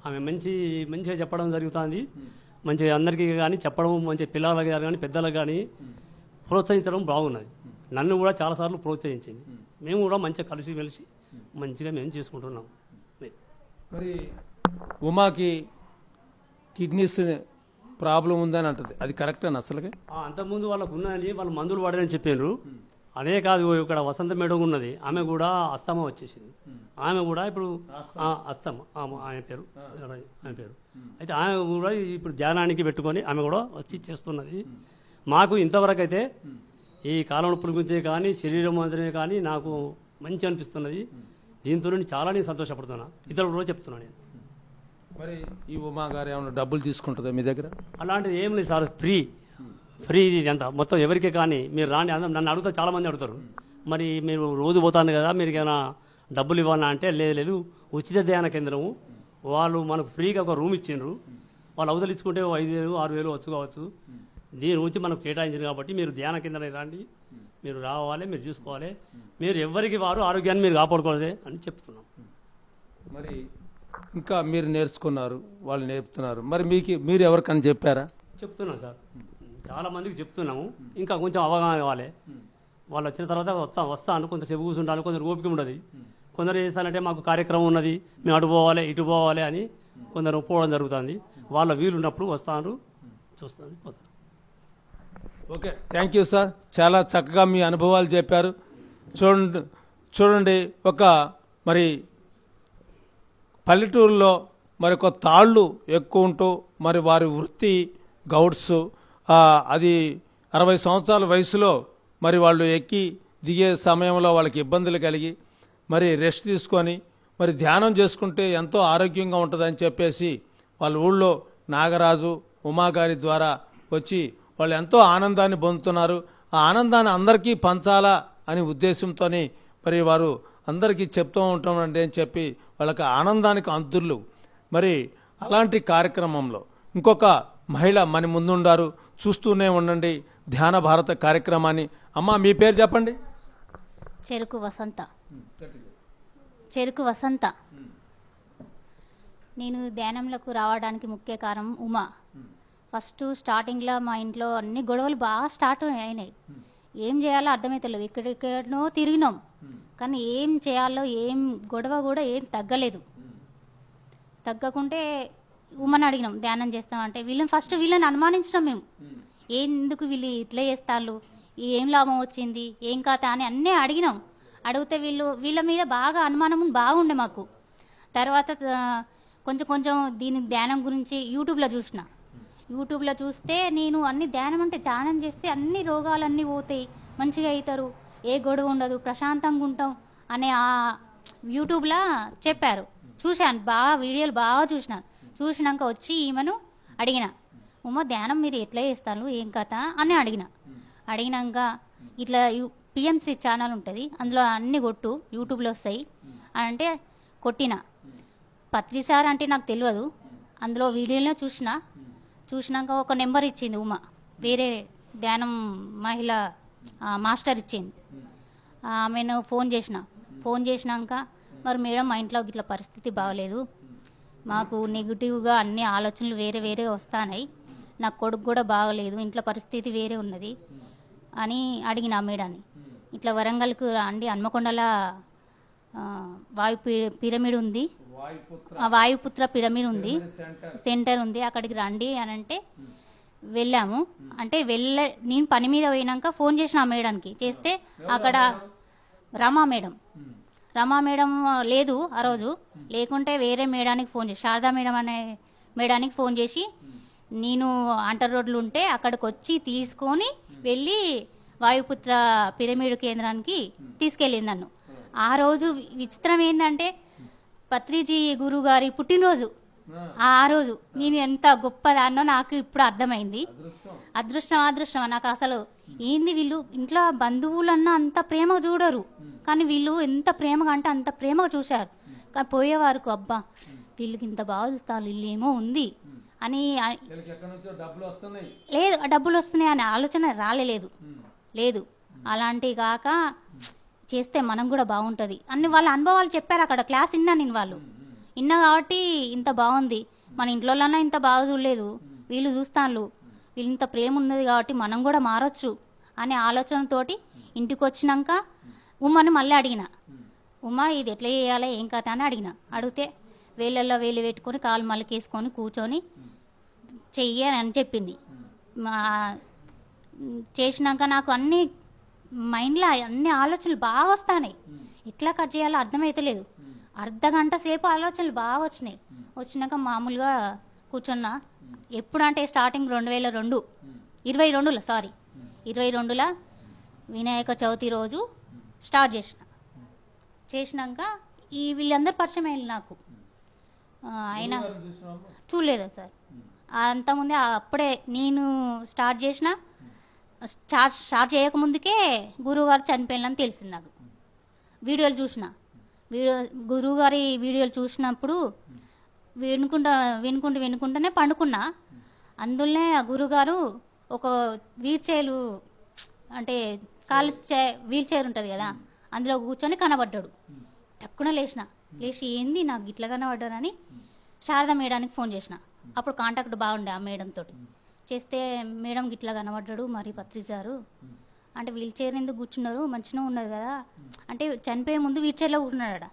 ఆమె మంచిగా చెప్పడం జరుగుతుంది. మంచిగా అందరికీ కానీ చెప్పడం, మంచిగా పిల్లలకు కానీ పెద్దలకు కానీ ప్రోత్సహించడం బాగున్నది. నన్ను కూడా చాలాసార్లు ప్రోత్సహించింది. మేము కూడా మంచిగా కలిసి మంచిగా మేము చేసుకుంటున్నాం. మరి ఉమాకి కిడ్నీస్ ప్రాబ్లం ఉందని అంటది, అది కరెక్టేనా అసలుగా? అంతకుముందు వాళ్ళకు ఉన్నదని వాళ్ళు మందులు వాడారని చెప్పారు. అదే కాదు, ఇక్కడ వసంత మేడం ఉన్నది, ఆమె కూడా అస్తమా వచ్చేసింది. ఆమె కూడా ఇప్పుడు అస్తమా ఆమె పేరు అయితే ఆమె కూడా ఇప్పుడు ధ్యానానికి పెట్టుకొని ఆమె కూడా వచ్చి చేస్తున్నది. మాకు ఇంతవరకు అయితే ఈ కాళ్ళ నొప్పుల గురించే కానీ శరీరం మాత్రమే కానీ నాకు మంచి అనిపిస్తున్నది. దీంతో నేను చాలా సంతోషపడుతున్నా. ఇతరులు కూడా చెప్తున్నాను నేను. మరి ఈ ఉమా గారు ఏమైనా డబ్బులు తీసుకుంటుందా మీ దగ్గర? అలాంటిది ఏం లేదు సార్. ఫ్రీ ఇది అంతా మొత్తం ఎవరికి కానీ మీరు రాండి. నన్ను అడుగుతా, చాలా మంది అడుగుతారు, మరి మీరు రోజు పోతాను కదా మీరు ఏమైనా డబ్బులు ఇవ్వాలన్నా అంటే లేదు, ఉచిత ధ్యాన కేంద్రము వాళ్ళు మనకు ఫ్రీగా ఒక రూమ్ ఇచ్చిండ్రు. వాళ్ళు అవతలు ఇచ్చుకుంటే 5,000 6,000 వచ్చు కావచ్చు. దీని గురించి మనకు కేటాయించింది కాబట్టి మీరు ధ్యాన కేంద్రానికి రండి, మీరు రావాలి, మీరు చూసుకోవాలి, మీరు ఎవరికి వారు ఆరోగ్యాన్ని మీరు కాపాడుకోవాలి అని చెప్తున్నాం. మరి ఇంకా మీరు నేర్చుకున్నారు, వాళ్ళు నేర్పుతున్నారు, మరి మీరు ఎవరికని చెప్పారా? చెప్తున్నాం సార్, చాలా మందికి చెప్తున్నాము. ఇంకా కొంచెం అవగాహన కావాలి. వాళ్ళు వచ్చిన తర్వాత వస్తాను, కొంతసేపు కూర్చుంటాను. కొందరు ఓపిక ఉండదు. కొందరు ఏం చేస్తారంటే మాకు కార్యక్రమం ఉన్నది, మేము అటు పోవాలి ఇటు పోవాలి అని కొందరు పోవడం జరుగుతుంది. వాళ్ళ వీలు ఉన్నప్పుడు వస్తాను, చూస్తాను, పోతాను. Okay, thank you sir. చాలా చక్కగా మీ అనుభవాలు చెప్పారు. చూడండి ఒక మరి పల్లెటూరులో మరి ఒక తాళ్ళు ఎక్కువ ఉంటూ మరి వారి వృత్తి గౌడ్స్, అది 60 సంవత్సరాల వయసులో మరి వాళ్ళు ఎక్కి దిగే సమయంలో వాళ్ళకి ఇబ్బందులు కలిగి మరి రెస్ట్ తీసుకొని మరి ధ్యానం చేసుకుంటే ఎంతో ఆరోగ్యంగా ఉంటుందని చెప్పేసి వాళ్ళ ఊళ్ళో నాగరాజు ఉమాగారి ద్వారా వచ్చి వాళ్ళు ఎంతో ఆనందాన్ని పొందుతున్నారు. ఆ ఆనందాన్ని అందరికీ పంచాలా అనే ఉద్దేశంతో మరి వారు అందరికీ చెప్తూ ఉంటామండి అని చెప్పి వాళ్ళకి ఆనందానికి అంతుర్లు. మరి అలాంటి కార్యక్రమంలో ఇంకొక మహిళ మన ముందుండారు. చూస్తూనే ఉండండి ధ్యాన భారత కార్యక్రమాన్ని. అమ్మ మీ పేరు చెప్పండి. చెరుకు వసంత. చెరుకు వసంత. నేను ధ్యానంలోకి రావడానికి ముఖ్య కారణం ఉమా. ఫస్ట్ స్టార్టింగ్లో మా ఇంట్లో అన్ని గొడవలు బాగా స్టార్ట్ అయినాయి. ఏం చేయాలో అర్థమైతలేదు. ఎక్కడెక్కడనో తిరిగినాం కానీ ఏం చేయాలో ఏం గొడవ కూడా ఏం తగ్గలేదు. తగ్గకుంటే ఉమ్మని అడిగినాం ధ్యానం చేస్తామంటే వీళ్ళని అనుమానించినాం మేము. ఎందుకు వీళ్ళు ఇట్లా చేస్తారు, ఏం లాభం వచ్చింది, ఏం కథ అని అన్నీ అడిగినాం. అడిగితే వీళ్ళ మీద బాగా అనుమానం బాగుండే మాకు. తర్వాత కొంచెం కొంచెం దీని ధ్యానం గురించి యూట్యూబ్లో చూస్తే నేను అన్ని ధ్యానం అంటే ధ్యానం చేస్తే అన్ని రోగాలన్నీ పోతాయి, మంచిగా అవుతారు, ఏ గొడవ ఉండదు, ప్రశాంతంగా ఉంటాం అనే ఆ యూట్యూబ్లో చెప్పారు. చూశాను, బాగా వీడియోలు బాగా చూసినాక వచ్చి ఈమెను అడిగిన, ఉమ్మ ధ్యానం మీరు ఎట్లా చేస్తారు ఏం కథ అని అడిగినాక ఇట్లా పిఎంసి ఛానల్ ఉంటుంది, అందులో అన్ని కొట్టు యూట్యూబ్లో వస్తాయి అని అంటే కొట్టిన. పత్రిసార్ అంటే నాకు తెలియదు, అందులో వీడియోలో చూసినాక ఒక నెంబర్ ఇచ్చింది ఉమ, వేరే ధ్యానం మహిళ మాస్టర్ ఇచ్చింది. ఆమెను ఫోన్ చేసినాక మరి మేడం మా ఇంట్లో ఇట్లా పరిస్థితి బాగలేదు, మాకు నెగిటివ్గా అన్ని ఆలోచనలు వేరే వేరే వస్తున్నాయి, నా కొడుకు కూడా బాగలేదు, ఇంట్లో పరిస్థితి వేరే ఉన్నది అని అడిగిన మేడాన్ని. ఇట్లా వరంగల్కు రండి, హన్మకొండల పిరమిడ్ ఉంది, వాయుపుత్ర పిరమిడ్ ఉంది, సెంటర్ ఉంది, అక్కడికి రండి అని అంటే వెళ్ళాము. అంటే నేను పని మీద పోయినాక ఫోన్ చేసిన ఆ మేడానికి. చేస్తే అక్కడ రమా మేడం లేదు ఆ రోజు, లేకుంటే వేరే మేడానికి ఫోన్ చేసి శారదా మేడం అనే మేడానికి ఫోన్ చేసి నేను అంటర్ రోడ్లు ఉంటే అక్కడికి వచ్చి తీసుకొని వెళ్ళి వాయుపుత్ర పిరమిడ్ కేంద్రానికి తీసుకెళ్ళింది నన్ను. ఆ రోజు విచిత్రం ఏంటంటే పత్రిజీ గురువు గారి పుట్టినరోజు. ఆ రోజు నేను ఎంత గొప్పదాన్నో నాకు ఇప్పుడు అర్థమైంది. అదృష్టం నాకు అసలు ఏంది, వీళ్ళు ఇంట్లో బంధువులన్నా అంత ప్రేమగా చూడరు, కానీ వీళ్ళు ఎంత ప్రేమగా అంటే అంత ప్రేమగా చూశారు. కానీ పోయేవారికి అబ్బా వీళ్ళకి ఇంత బాగా చూస్తారు, వీళ్ళు ఏమో ఉంది అని లేదు, డబ్బులు వస్తున్నాయి అనే ఆలోచన లేదు. అలాంటివి కాక చేస్తే మనం కూడా బాగుంటుంది అన్ని వాళ్ళ అనుభవాలు చెప్పారు. అక్కడ క్లాస్ విన్నా కాబట్టి ఇంత బాగుంది, మన ఇంట్లోనన్నా ఇంత బాగా చూడలేదు, వీళ్ళు చూస్తాను, వీళ్ళు ఇంత ప్రేమ ఉన్నది కాబట్టి మనం కూడా మారచ్చు అనే ఆలోచనతోటి ఇంటికి వచ్చినాక ఉమ్మని మళ్ళీ అడిగిన, ఉమ్మ ఇది ఎట్లా చేయాలి ఏం కథ అని అడిగితే వేళ్ళల్లో వేలు పెట్టుకొని కాలు మళ్ళకేసుకొని కూర్చొని చెయ్యని చెప్పింది. చేసినాక నాకు అన్ని మైండ్లో అన్ని ఆలోచనలు బాగా వస్తాయి, ఎట్లా కట్ చేయాలో అర్థమైతలేదు. అర్ధగంట సేపు ఆలోచనలు బాగా వచ్చినాక మామూలుగా కూర్చున్నా. ఎప్పుడంటే స్టార్టింగ్ 2022లో వినాయక చవితి రోజు స్టార్ట్ చేసినాక వీళ్ళందరూ పరిచయం అయ్యారు నాకు. ఆయన చూడలేదా సార్, అంతకుముందే అప్పుడే నేను స్టార్ట్ చేయకముందుకే గురువుగారు చనిపోయిందని తెలిసింది నాకు. వీడియోలు గురువుగారి వీడియోలు చూసినప్పుడు వినుకుంటూనే పండుకున్నా. అందులోనే ఆ గురువుగారు ఒక వీల్ చైర్ ఉంటుంది కదా, అందులో కూర్చొని కనబడ్డాడు. టక్కున లేచి ఏంది నాకు గిట్ల కనబడ్డారని శారదా మేడానికి ఫోన్ చేసిన. అప్పుడు కాంటాక్ట్ బాగుండే ఆ మేడం తోటి. చేస్తే మేడం గిట్లా కనబడ్డాడు, మరి పత్రిసారు అంటే వీల్ చైర్ ఎందుకు కూర్చున్నారు, మంచిగా ఉన్నారు కదా అంటే చనిపోయే ముందు వీల్ చైర్లో కూర్చున్నాడట,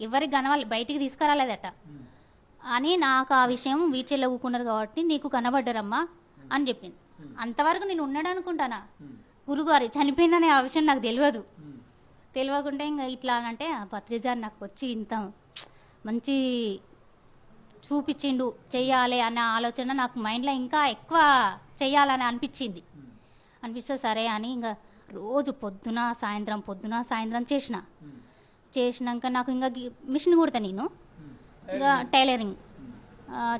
ఎవరికి కనవాలి బయటికి తీసుకురాలేదట అని. నాకు ఆ విషయం వీల్ చైర్లో కూర్చున్నారు కాబట్టి నీకు కనబడ్డారమ్మా అని చెప్పింది. అంతవరకు నేను ఉన్నాడు అనుకుంటానా, గురుగారు చనిపోయిందనే ఆ విషయం నాకు తెలియకుండా ఇంకా ఇట్లా అంటే పత్రిసార్ నాకు వచ్చి ఇంత మంచి చూపించిండు, చెయ్యాలి అనే ఆలోచన నాకు మైండ్లో ఇంకా ఎక్కువ చెయ్యాలని అనిపిస్తే సరే అని ఇంకా రోజు పొద్దున సాయంత్రం చేసినాక నాకు ఇంకా మిషన్ కుడతా నేను, ఇంకా టైలరింగ్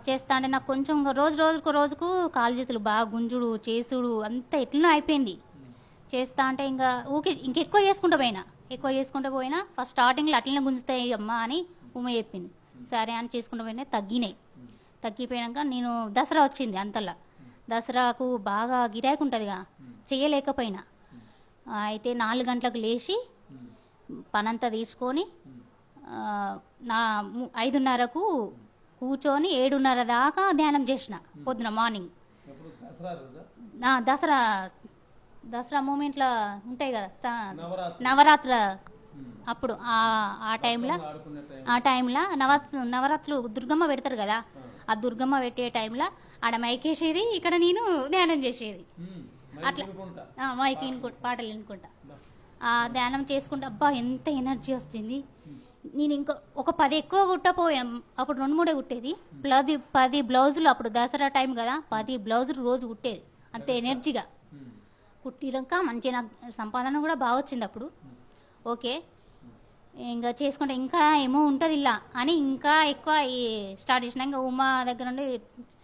చేస్తా అంటే నాకు కొంచెం రోజుకు కాలు చేతులు బాగా గుంజుడు చేసుడు అంతా ఎట్లనో అయిపోయింది. చేస్తా అంటే ఇంకా ఇంకెక్కువ చేసుకుంటూ పోయినా. ఎక్కువ చేసుకుంటూ పోయినా ఫస్ట్ స్టార్టింగ్లో అట్లనే గుంజుతాయి అమ్మా అని ఉమ చెప్పింది. సరే అని చేసుకుంటూ పోయినా తగ్గినాయి. తగ్గిపోయాక నేను దసరా వచ్చింది అంతల్లా. దసరాకు బాగా గిరాకీ ఉంటుందిగా, చేయలేకపోయినా. అయితే 4 గంటలకు లేచి పనంతా తీసుకొని నా 5:30కు కూర్చొని 7:30 దాకా ధ్యానం చేసిన పొద్దున మార్నింగ్. దసరా మూమెంట్లో ఉంటాయి కదా నవరాత్ర, అప్పుడు ఆ టైంలో నవరాత్రులు దుర్గమ్మ పెడతారు కదా, ఆ దుర్గమ్మ పెట్టే టైంలో ఆడ మైకేసేది, ఇక్కడ నేను ధ్యానం చేసేది. అట్లా మైక్ వినుకుంటా, పాటలు వినుకుంటా ఆ ధ్యానం చేసుకుంటా. అబ్బా ఎంత ఎనర్జీ వస్తుంది. నేను ఇంకా ఒక 10 ఎక్కువ కుట్టపోయాం, అప్పుడు 2-3 కుట్టేది. 10 బ్లౌజులు, అప్పుడు దసరా టైం కదా, 10 బ్లౌజులు రోజు కుట్టేది అంత ఎనర్జీగా. కుట్టినాక మంచిగా నాకు సంపాదన కూడా బాగా వచ్చింది అప్పుడు. ఓకే ఇంకా చేసుకుంటే ఇంకా ఏమో ఉంటుంది ఇలా అని ఇంకా ఎక్కువ స్టార్ట్ చేసిన. ఇంకా ఉమా దగ్గర నుండి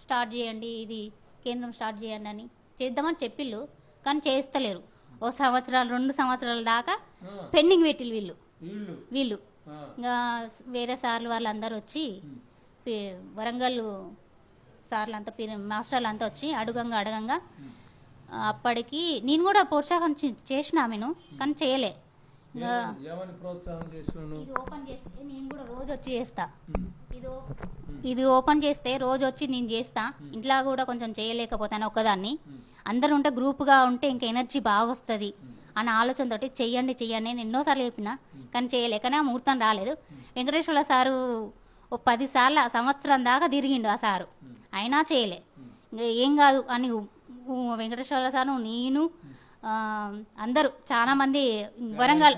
స్టార్ట్ చేయండి, ఇది కేంద్రం స్టార్ట్ చేయండి అని చేద్దామని చెప్పిళ్ళు, కానీ చేస్తలేరు. 1 సంవత్సరాలు 2 సంవత్సరాల దాకా పెండింగ్ పెట్టిళ్ళు వీళ్ళు. ఇంకా వేరే సార్లు వాళ్ళందరూ వచ్చి, వరంగల్ సార్లు అంతా మాస్టర్లు అంతా వచ్చి అడగంగా అప్పటికి నేను కూడా ప్రోత్సాహం చేసిన ఆమెను, కానీ చేయలే. ఇది ఓపెన్ చేస్తే నేను కూడా రోజు వచ్చి చేస్తా, ఇది ఓపెన్ చేస్తే రోజు వచ్చి నేను చేస్తా. ఇంట్లో కూడా కొంచెం చేయలేకపోతాను ఒక్కదాన్ని, అందరూ ఉంటే గ్రూప్గా ఉంటే ఇంకా ఎనర్జీ బాగా వస్తుంది అన్న ఆలోచనతోటి చెయ్యండి నేను ఎన్నోసార్లు చెప్పినా, కానీ చేయలేకనే ఆ ముహూర్తం రాలేదు. వెంకటేశ్వర సారు 10 సార్లు సంవత్సరం దాకా తిరిగిండు ఆ సారు, అయినా చేయలే. ఇంకా ఏం కాదు అని వెంకటేశ్వర సారు, నేను, అందరూ చాలా మంది వరంగల్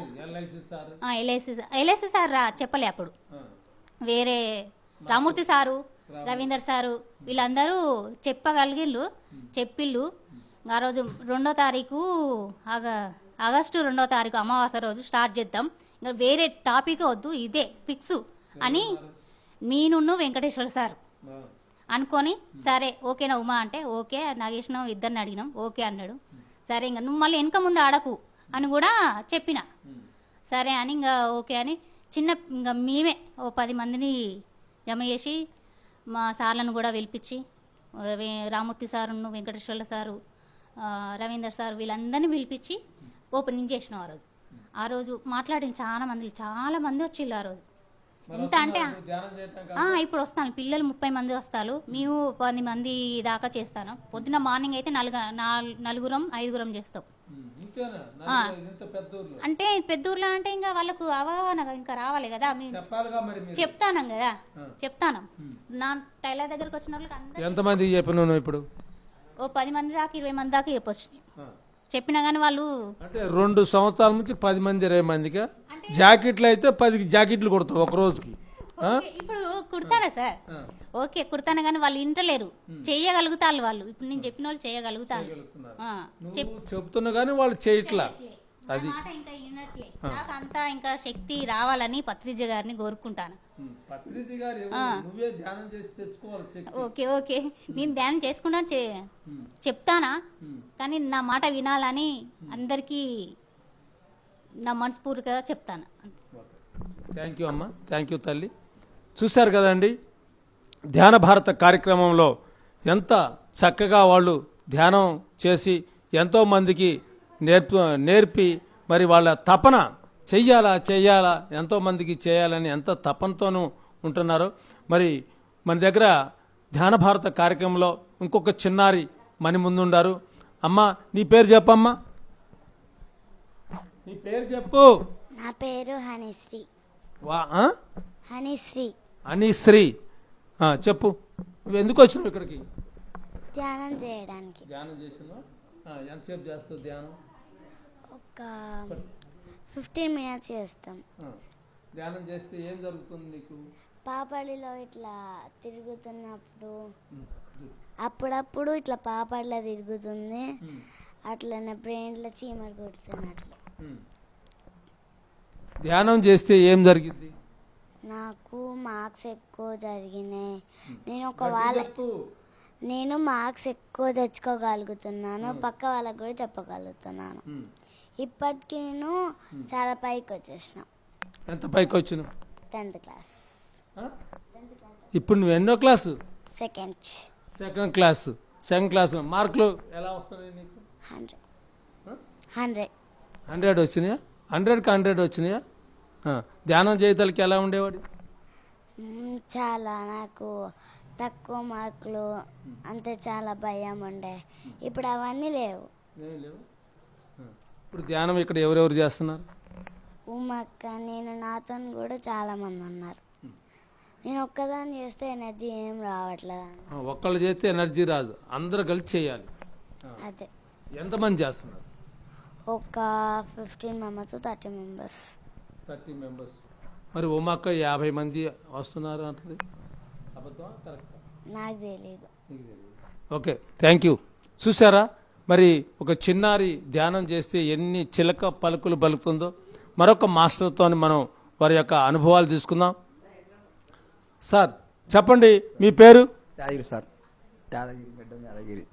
ఎల్ఐసి సార్ చెప్పలే అప్పుడు, వేరే రామూర్తి సారు, రవీందర్ సారు వీళ్ళందరూ చెప్పిళ్ళు. ఆ రోజు 2వ తారీఖు ఆగస్టు 2వ తారీఖు అమావాస్య రోజు స్టార్ట్ చేద్దాం, ఇంకా వేరే టాపిక్ వద్దు, ఇదే ఫిక్స్ అని నేను వెంకటేశ్వర సార్ అనుకొని, సరే ఓకేనా ఉమా అంటే ఓకే, నాగేశ్వరం ఇద్దరిని అడిగినాం, ఓకే అన్నాడు. సరే ఇంకా నువ్వు మళ్ళీ వెనక ముందు ఆడకు అని కూడా చెప్పిన. సరే అని ఇంకా ఓకే అని ఇంకా మేమే 10 మందిని జమ చేసి మా సార్లను కూడా పిలిపించి, రామూర్తి సారును, వెంకటేశ్వర్ల సారు, రవీందర్ సారు వీళ్ళందరినీ పిలిపించి ఓపెనింగ్ చేసినాం. ఆ రోజు మాట్లాడిన చాలా మంది వచ్చిళ్ళు ఆ రోజు. ఎంత అంటే ఇప్పుడు వస్తాను, పిల్లలు 30 మంది వస్తారు, మేము 10 మంది దాకా చేస్తాను. పొద్దున మార్నింగ్ అయితే 4-5 చేస్తాం. అంటే పెద్ద ఊర్లో అంటే ఇంకా వాళ్ళకు అవగాహన ఇంకా రావాలి కదా, చెప్తాను కదా, చెప్తాను. నా టైలర్ దగ్గరకు వచ్చిన వాళ్ళకి ఎంతమంది చెప్పినాను ఇప్పుడు? 10 మంది దాకా 20 మంది దాకా చెప్పొచ్చు చెప్పినా కానీ వాళ్ళు అంటే 2 సంవత్సరాల నుంచి 10 మంది 20 మందికి జాకెట్లు అయితే 10 జాకెట్లు కుడతాం ఒక రోజుకి. ఇప్పుడు కుడతారా సార్? ఓకే కుడతాను, కానీ వాళ్ళు ఇంటలేరు, చేయగలుగుతారు వాళ్ళు. ఇప్పుడు నేను చెప్పిన వాళ్ళు చేయగలుగుతారు, చెప్తున్నా కానీ వాళ్ళు చేయట్లా. అది ఇంకా వినట్లే. నాకు అంతా ఇంకా శక్తి రావాలని పత్రిజ గారిని కోరుకుంటాను. ఓకే నేను ధ్యానం చేసుకున్నా చెప్తానా, కానీ నా మాట వినాలని అందరికీ నా మనస్ఫూర్తిగా చెప్తాను. థ్యాంక్ యూ అమ్మా, థ్యాంక్ యూ తల్లి. చూశారు కదండి, ధ్యాన భారత కార్యక్రమంలో ఎంత చక్కగా వాళ్ళు ధ్యానం చేసి ఎంతోమందికి నేర్పి మరి వాళ్ళ తపన చెయ్యాలా ఎంతోమందికి చేయాలని ఎంత తపనతోనూ ఉంటున్నారో. మరి మన దగ్గర ధ్యాన భారత కార్యక్రమంలో ఇంకొక చిన్నారి మన ముందుండారు. అమ్మా నీ పేరు చెప్పమ్మా, నీ పేరు చెప్పు. నా పేరు హనీశ్రీ. హనీశ్రీ చెప్పు, ఎందుకు వచ్చినావు ఇక్కడికి? ధ్యానం చేయడానికి. ధ్యానం చేసినావు? ఎంతసేపు చేస్తావు ధ్యానం? ఒక 15 మినిట్స్ చేస్తాం. ధ్యానం చేస్తే ఏం జరుగుతుంది నీకు? పాపడిలో ఇట్లా తిరుగుతున్నప్పుడు అప్పుడప్పుడు ఇట్లా పాపడిలో తిరుగుతుంది, అట్లనే బ్రెయిన్లో చీమలు కొడుతున్నట్లు. ధ్యానం చేస్తే ఏం జరిగింది? నాకు మార్క్స్ ఎక్కువ జరిగినాయి. నేను మార్క్స్ ఎక్కువ తెచ్చుకోగలుగుతున్నాను, పక్క వాళ్ళకు కూడా చెప్పగలుగుతున్నాను. ఇప్పటికి నేను చాలా పైకి వచ్చేసిన. ఎంత పైకి వచ్చినావు? 10th class. ఇప్పుడు నువ్వు ఎన్నో క్లాసు? సెకండ్. సెకండ్ క్లాస్ మార్కులు ఎలా వస్తున్నాయి నీకు? 100. 100 వచ్చినాయా? 100కి 100 వచ్చినాయా? ధ్యానం చేయతలకి ఎలా ఉండేవాడు? చాలా నాకు తక్కువ మార్కులు అంతే, చాలా భయం ఉండే. ఇప్పుడు అవన్నీ లేవు. ఇప్పుడు ధ్యానం ఇక్కడ ఎవరెవరు చేస్తున్నారు? ఉమ్మక్క, నేను, నాతో కూడా చాలా మంది ఉన్నారు. నేను ఒక్కదాన్ని చేస్తే ఎనర్జీ ఏం రావట్లేదు. ఒక్కళ్ళు చేస్తే ఎనర్జీ రాదు, అందరూ కలిసి చేయాలి. అదే. ఎంతమంది చేస్తున్నారు? ఒక 15 members, 30 members. 30 members. మరి ఉమ్మక్క 50 మంది వస్తున్నారు అంటుంది, అబద్ధమా కరెక్ట్? నాకు తెలియదు. Okay, thank you. చూసారా మరి ఒక చిన్నారి ధ్యానం చేస్తే ఎన్ని చిలక పలుకులు పలుకుతుందో. మరొక మాస్టర్తో మనం వారి యొక్క అనుభవాలు తీసుకుందాం. సార్ చెప్పండి, మీ పేరు? యాదగిరి సార్. యాదగిరి, గడ్డం యాదగిరి.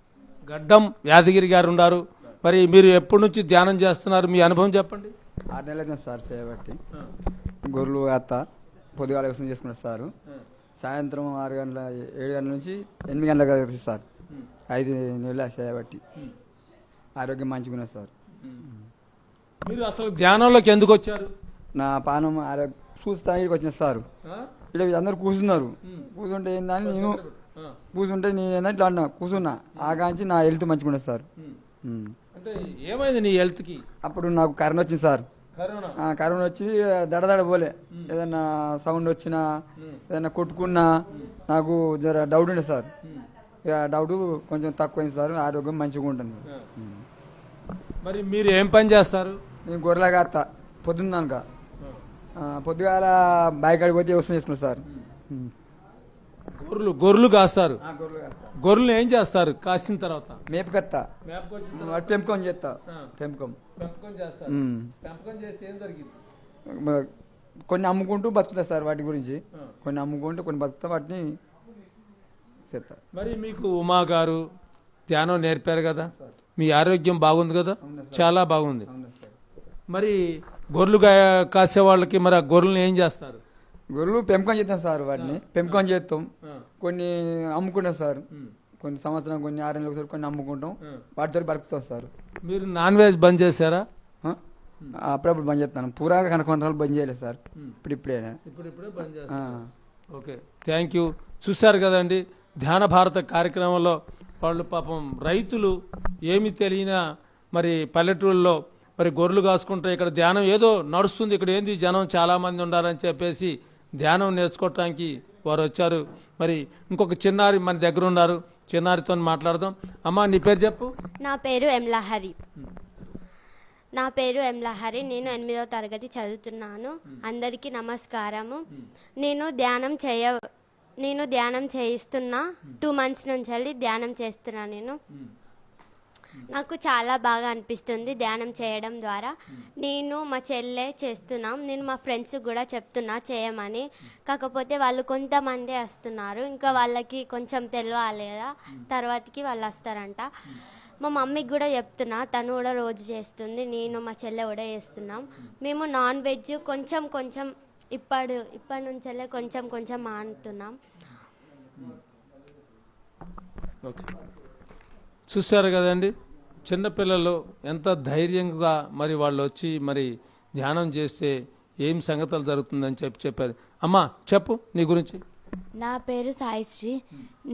గడ్డం యాదగిరి గారు ఉన్నారు. మరి మీరు ఎప్పటి నుంచి ధ్యానం చేస్తున్నారు? మీ అనుభవం చెప్పండి. 6 నెలలు సార్ చేయబట్టి. గొర్రెలు అత్త పొద్దుగాల వ్యవసాయం చేసుకున్నారు సారు. సాయంత్రం 6 గంటల 7 గంటల నుంచి 8 గంటల వరకు సార్. 5 నెలలు చేయబట్టి ఆరోగ్యం మంచిగా ఉన్నది సార్. మీరు అసలు ధ్యానంలోకి ఎందుకు వచ్చారు? నా పానం ఆరోగ్యం చూస్తానికి వచ్చిన సారు. ఇక్కడ అందరు కూర్చున్నారు. కూర్చుంటే ఏందని నేను కూర్చుంటే నేను ఏంటంటే ఇట్లా అన్నా కూర్చున్నా. ఆ కాంచి నా హెల్త్ మంచిగా ఉన్నది సార్. అంటే ఏమైంది నీ హెల్త్కి? అప్పుడు నాకు కరోనా వచ్చింది సార్. కరోనా వచ్చి దడదడ పోలే. ఏదన్నా సౌండ్ వచ్చినా ఏదన్నా కొట్టుకున్నా నాకు జర డౌట్ ఉండే సార్. ఇక డౌట్ కొంచెం తక్కువైంది సార్. ఆరోగ్యం మంచిగా ఉంటుంది. మరి మీరు ఏం పని చేస్తారు? నేను గొర్రెలా కాస్తా పొద్దున్నాక. పొద్దుగాల బైక్ కాడికి పోతే వ్యవసాయం చేసుకున్నాను సార్. గొర్రెలు కాస్తారు. గొర్రెలు ఏం చేస్తారు కాసిన తర్వాత? మేపుకత్తా, పెంపకం చేస్తా. పెంపకం చేస్తే ఏం జరిగింది? కొన్ని అమ్ముకుంటూ బతుకుతా సార్. వాటి గురించి కొన్ని అమ్ముకుంటూ కొన్ని బతుకుతా, వాటిని చేస్తా. మరి మీకు ఉమా గారు ధ్యానం నేర్పారు కదా, మీ ఆరోగ్యం బాగుంది కదా? చాలా బాగుంది. మరి గొర్రెలు కాసే వాళ్ళకి మరి ఆ గొర్రెలను ఏం చేస్తారు? గొర్రెలు పెంపకం చేస్తాం సార్. వాటిని పెంపకం చేస్తాం. కొన్ని అమ్ముకుంటాం సార్. కొన్ని సంవత్సరం, కొన్ని 6 నెలలకు సార్ కొన్ని అమ్ముకుంటాం. వాటితో బతుకుతాం సార్. మీరు నాన్ వెజ్ బంద్ చేశారా? అప్పుడప్పుడు బంద్ చేస్తాను. పూరాగా కనుక కొంతకాలం బంద్ చేయలేదు సార్. ఇప్పుడిప్పుడే బంద్ చేస్తాను. Okay, thank you. చూశారు కదండి, ధ్యాన భారత కార్యక్రమంలో వాళ్ళు పాపం రైతులు ఏమి తెలియనా మరి పల్లెటూళ్ళలో మరి గొర్రెలు కాసుకుంటే ఇక్కడ ధ్యానం ఏదో నడుస్తుంది, ఇక్కడ ఏంది జనం చాలా మంది ఉండాలని చెప్పేసి ధ్యానం నేర్చుకోవటానికి వారు వచ్చారు. మరి ఇంకొక చిన్నారి మన దగ్గర ఉన్నారు, చిన్నారితో మాట్లాడదాం. అమ్మా, నీ పేరు చెప్పు. నా పేరు ఎంలహరి. నేను 8వ తరగతి చదువుతున్నాను. అందరికీ నమస్కారము. నేను ధ్యానం చేయిస్తున్నా. 2 months నుంచి ధ్యానం చేస్తున్నా. నాకు చాలా బాగా అనిపిస్తుంది ధ్యానం చేయడం ద్వారా. నేను మా చెల్లె చేస్తున్నాం. నేను మా ఫ్రెండ్స్ కూడా చెప్తున్నా చేయమని. కాకపోతే వాళ్ళు కొంతమంది వస్తున్నారు, ఇంకా వాళ్ళకి కొంచెం తెలియాలి కదా, తర్వాతకి వాళ్ళు వస్తారంట. మా మమ్మీకి కూడా చెప్తున్నా, తను కూడా రోజు చేస్తుంది. నేను మా చెల్లె కూడా చేస్తున్నాం. మేము నాన్ వెజ్ కొంచెం ఇప్పటి నుంచే కొంచెం మానుతున్నాం. ఓకే, చూశారు కదండి, చిన్నపిల్లలు ఎంత ధైర్యంగా మరి వాళ్ళు వచ్చి మరి ధ్యానం చేస్తే ఏం సంగతులు జరుగుతుందని చెప్పారు. అమ్మా చెప్పు నీ గురించి. నా పేరు సాయిశ్రీ.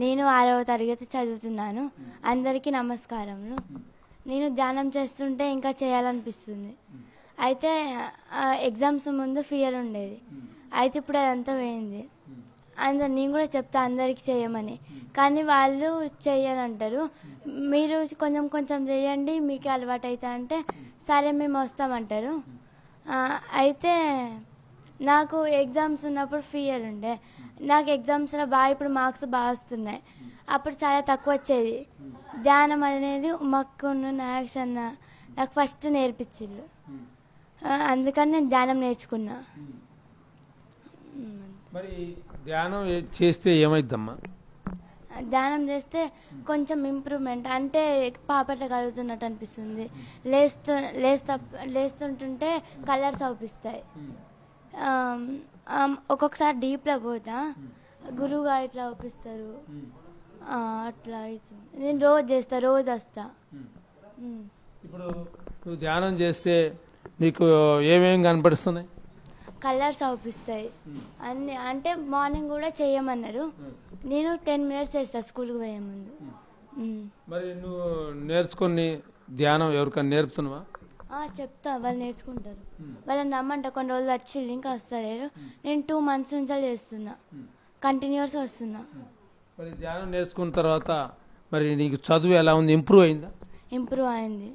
నేను 6వ తరగతి చదువుతున్నాను. అందరికీ నమస్కారములు. నేను ధ్యానం చేస్తుంటే ఇంకా చేయాలనిపిస్తుంది. అయితే ఎగ్జామ్స్ ముందు ఫియర్ ఉండేది, అయితే ఇప్పుడు అదంతా పోయింది. నేను కూడా చెప్తా అందరికి చేయమని, కానీ వాళ్ళు చెయ్యనంటారు. మీరు కొంచెం చేయండి, మీకు అలవాటు అవుతా అంటే సరే మేము వస్తామంటారు. అయితే నాకు ఎగ్జామ్స్ ఉన్నప్పుడు ఫియర్ ఉండే. నాకు ఎగ్జామ్స్లో ఇప్పుడు మార్క్స్ బాగా వస్తున్నాయి. అప్పుడు చాలా తక్కువ వచ్చేది. ధ్యానం అనేది ఉమ్మక్కును నాగేశన్న నాకు ఫస్ట్ నేర్పించిండు. అందుకని నేను ధ్యానం నేర్చుకున్నా. మరి ధ్యానం చేస్తే ఏమైద్దమ్మా? ధ్యానం చేస్తే కొంచెం ఇంప్రూవ్మెంట్, అంటే పాపట కలుగుతున్నట్టు అనిపిస్తుంది. లేస్తుంటుంటే కలర్స్ అవుపిస్తాయి. ఒక్కొక్కసారి డీప్లో పోతా, గురువు గారు ఇట్లా అవుపిస్తారు. అట్లా అవుతుంది. నేను రోజు చేస్తా, రోజు వస్తా. ఇప్పుడు నువ్వు ధ్యానం చేస్తే నీకు ఏమేమి కనపడుస్తున్నాయి? కలర్స్ అవుపిస్తాయి అన్ని. అంటే మార్నింగ్ కూడా చేయమన్నారు, నేను 10 minutes చేస్తా స్కూల్కి పోయే ముందు. మరి నువ్వు నేర్చుకుని ధ్యానం ఎవరికైనా నేర్పుతున్నావా? చెప్తా, వాళ్ళు నేర్చుకుంటారు. వాళ్ళని రమ్మంట, కొన్ని రోజులు వచ్చింది, ఇంకా వస్తలేరు. నేను 2 months నుంచి చేస్తున్నా, కంటిన్యూస్ వస్తున్నా. మరి ధ్యానం నేర్చుకున్న తర్వాత మరి నీకు చదువు ఎలా ఉంది? ఇంప్రూవ్ అయిందా? ఇంప్రూవ్ అయింది,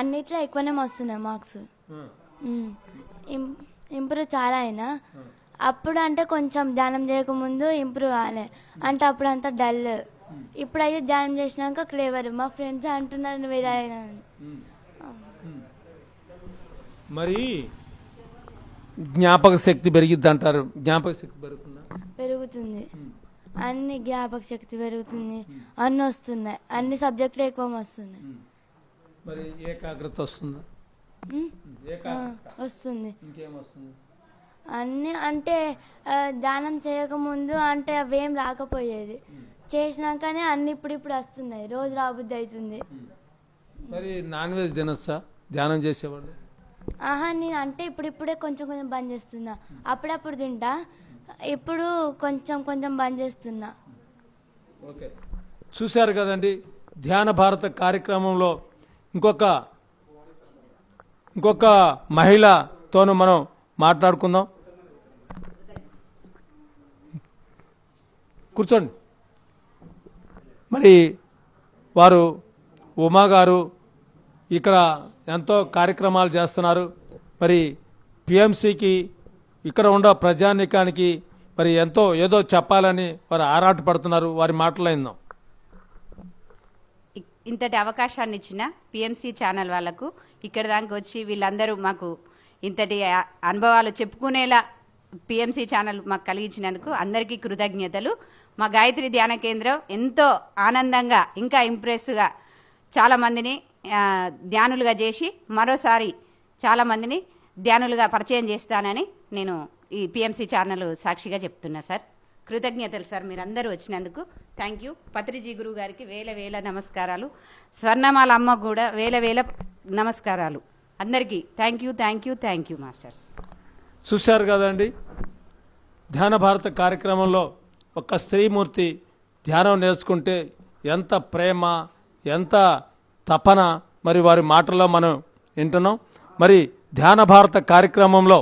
అన్నిట్లో ఎక్కువనే వస్తున్నాయి మార్క్స్. ఇంప్రూవ్ చాలా అయినా. అప్పుడు అంటే కొంచెం ధ్యానం చేయకముందు ఇంప్రూవ్ కాలే, అంటే అప్పుడు అంతా డల్. ఇప్పుడైతే ధ్యానం చేసినాక క్లేవర్. మా ఫ్రెండ్స్ అంటున్నారు నువ్వు ఇలా అయినా. మరి జ్ఞాపక శక్తి పెరిగిద్ది అంటారు, జ్ఞాపక శక్తి పెరుగుతుందా? పెరుగుతుంది, అన్ని జ్ఞాపక శక్తి పెరుగుతుంది, అన్ని వస్తున్నాయి, అన్ని సబ్జెక్టులు ఎక్కువ వస్తున్నాయి. మరి ఏకాగ్రత వస్తుందా? వస్తుంది. ఇంకేం వస్తుంది? అన్ని అంటే ధ్యానం చేయకముందు అంటే అవేం రాకపోయేది, చేసినాకనే అన్ని ఇప్పుడు వస్తున్నాయి, రోజు రాబుద్ది అవుతుంది. మరి నాన్ వెజ్ తినొచ్చా ధ్యానం చేసేవాళ్ళు? నేను అంటే ఇప్పుడే కొంచెం కొంచెం బంద్ చేస్తున్నా. అప్పుడప్పుడు తింటా, ఇప్పుడు కొంచెం కొంచెం బంద్ చేస్తున్నా. ఓకే, చూశారు కదండి. ధ్యాన భారత కార్యక్రమంలో ఇంకొక మహిళతోనూ మనం మాట్లాడుకుందాం. కూర్చోండి. మరి వారు ఉమా గారు ఇక్కడ ఎంతో కార్యక్రమాలు చేస్తున్నారు. మరి పిఎంసికి ఇక్కడ ఉన్న ప్రజానీకానికి మరి ఏదో చెప్పాలని వారు ఆరాటపడుతున్నారు. వారి మాటలైందాం. ఇంతటి అవకాశాన్ని ఇచ్చిన పిఎంసి ఛానల్ వాళ్లకు, ఇక్కడ దాకా వచ్చి వీళ్ళందరూ మాకు ఇంతటి అనుభవాలు చెప్పుకునేలా పిఎంసి ఛానల్ మాకు కలిగించినందుకు అందరికీ కృతజ్ఞతలు. మా గాయత్రి ధ్యాన కేంద్రం ఎంతో ఆనందంగా, ఇంకా ఇంప్రెస్గా చాలా మందిని ధ్యానులుగా చేసి మరోసారి చాలా మందిని ధ్యానులుగా పరిచయం చేస్తానని నేను ఈ పిఎంసి ఛానల్ సాక్షిగా చెప్తున్నా సార్. కృతజ్ఞతలు సార్, మీరందరూ వచ్చినందుకు. Thank you. పత్రిజీ గురువు గారికి వేల నమస్కారాలు. స్వర్ణమాల అమ్మకు కూడా వేల నమస్కారాలు. అందరికీ థ్యాంక్ యూ మాస్టర్స్. చూశారు కదండి, ధ్యాన భారత కార్యక్రమంలో ఒక స్త్రీమూర్తి ధ్యానం నేర్చుకుంటే ఎంత ప్రేమ, ఎంత తపన మరి వారి మాటల్లో మనం వింటున్నాం. మరి ధ్యాన భారత కార్యక్రమంలో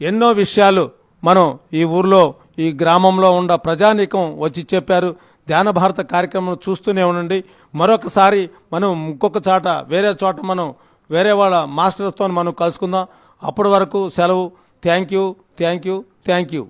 ఎన్నో విషయాలు మనం ఈ ఊర్లో, ఈ గ్రామంలో ఉన్న ప్రజానీకం వచ్చి చెప్పారు. ధ్యాన భారత కార్యక్రమం చూస్తూనే ఉండండి. మరొకసారి మనం ఇంకొక వేరే చోట మనం వేరే వాళ్ళ మాస్టర్స్తో మనం కలుసుకుందాం. అప్పటి వరకు సెలవు. Thank you.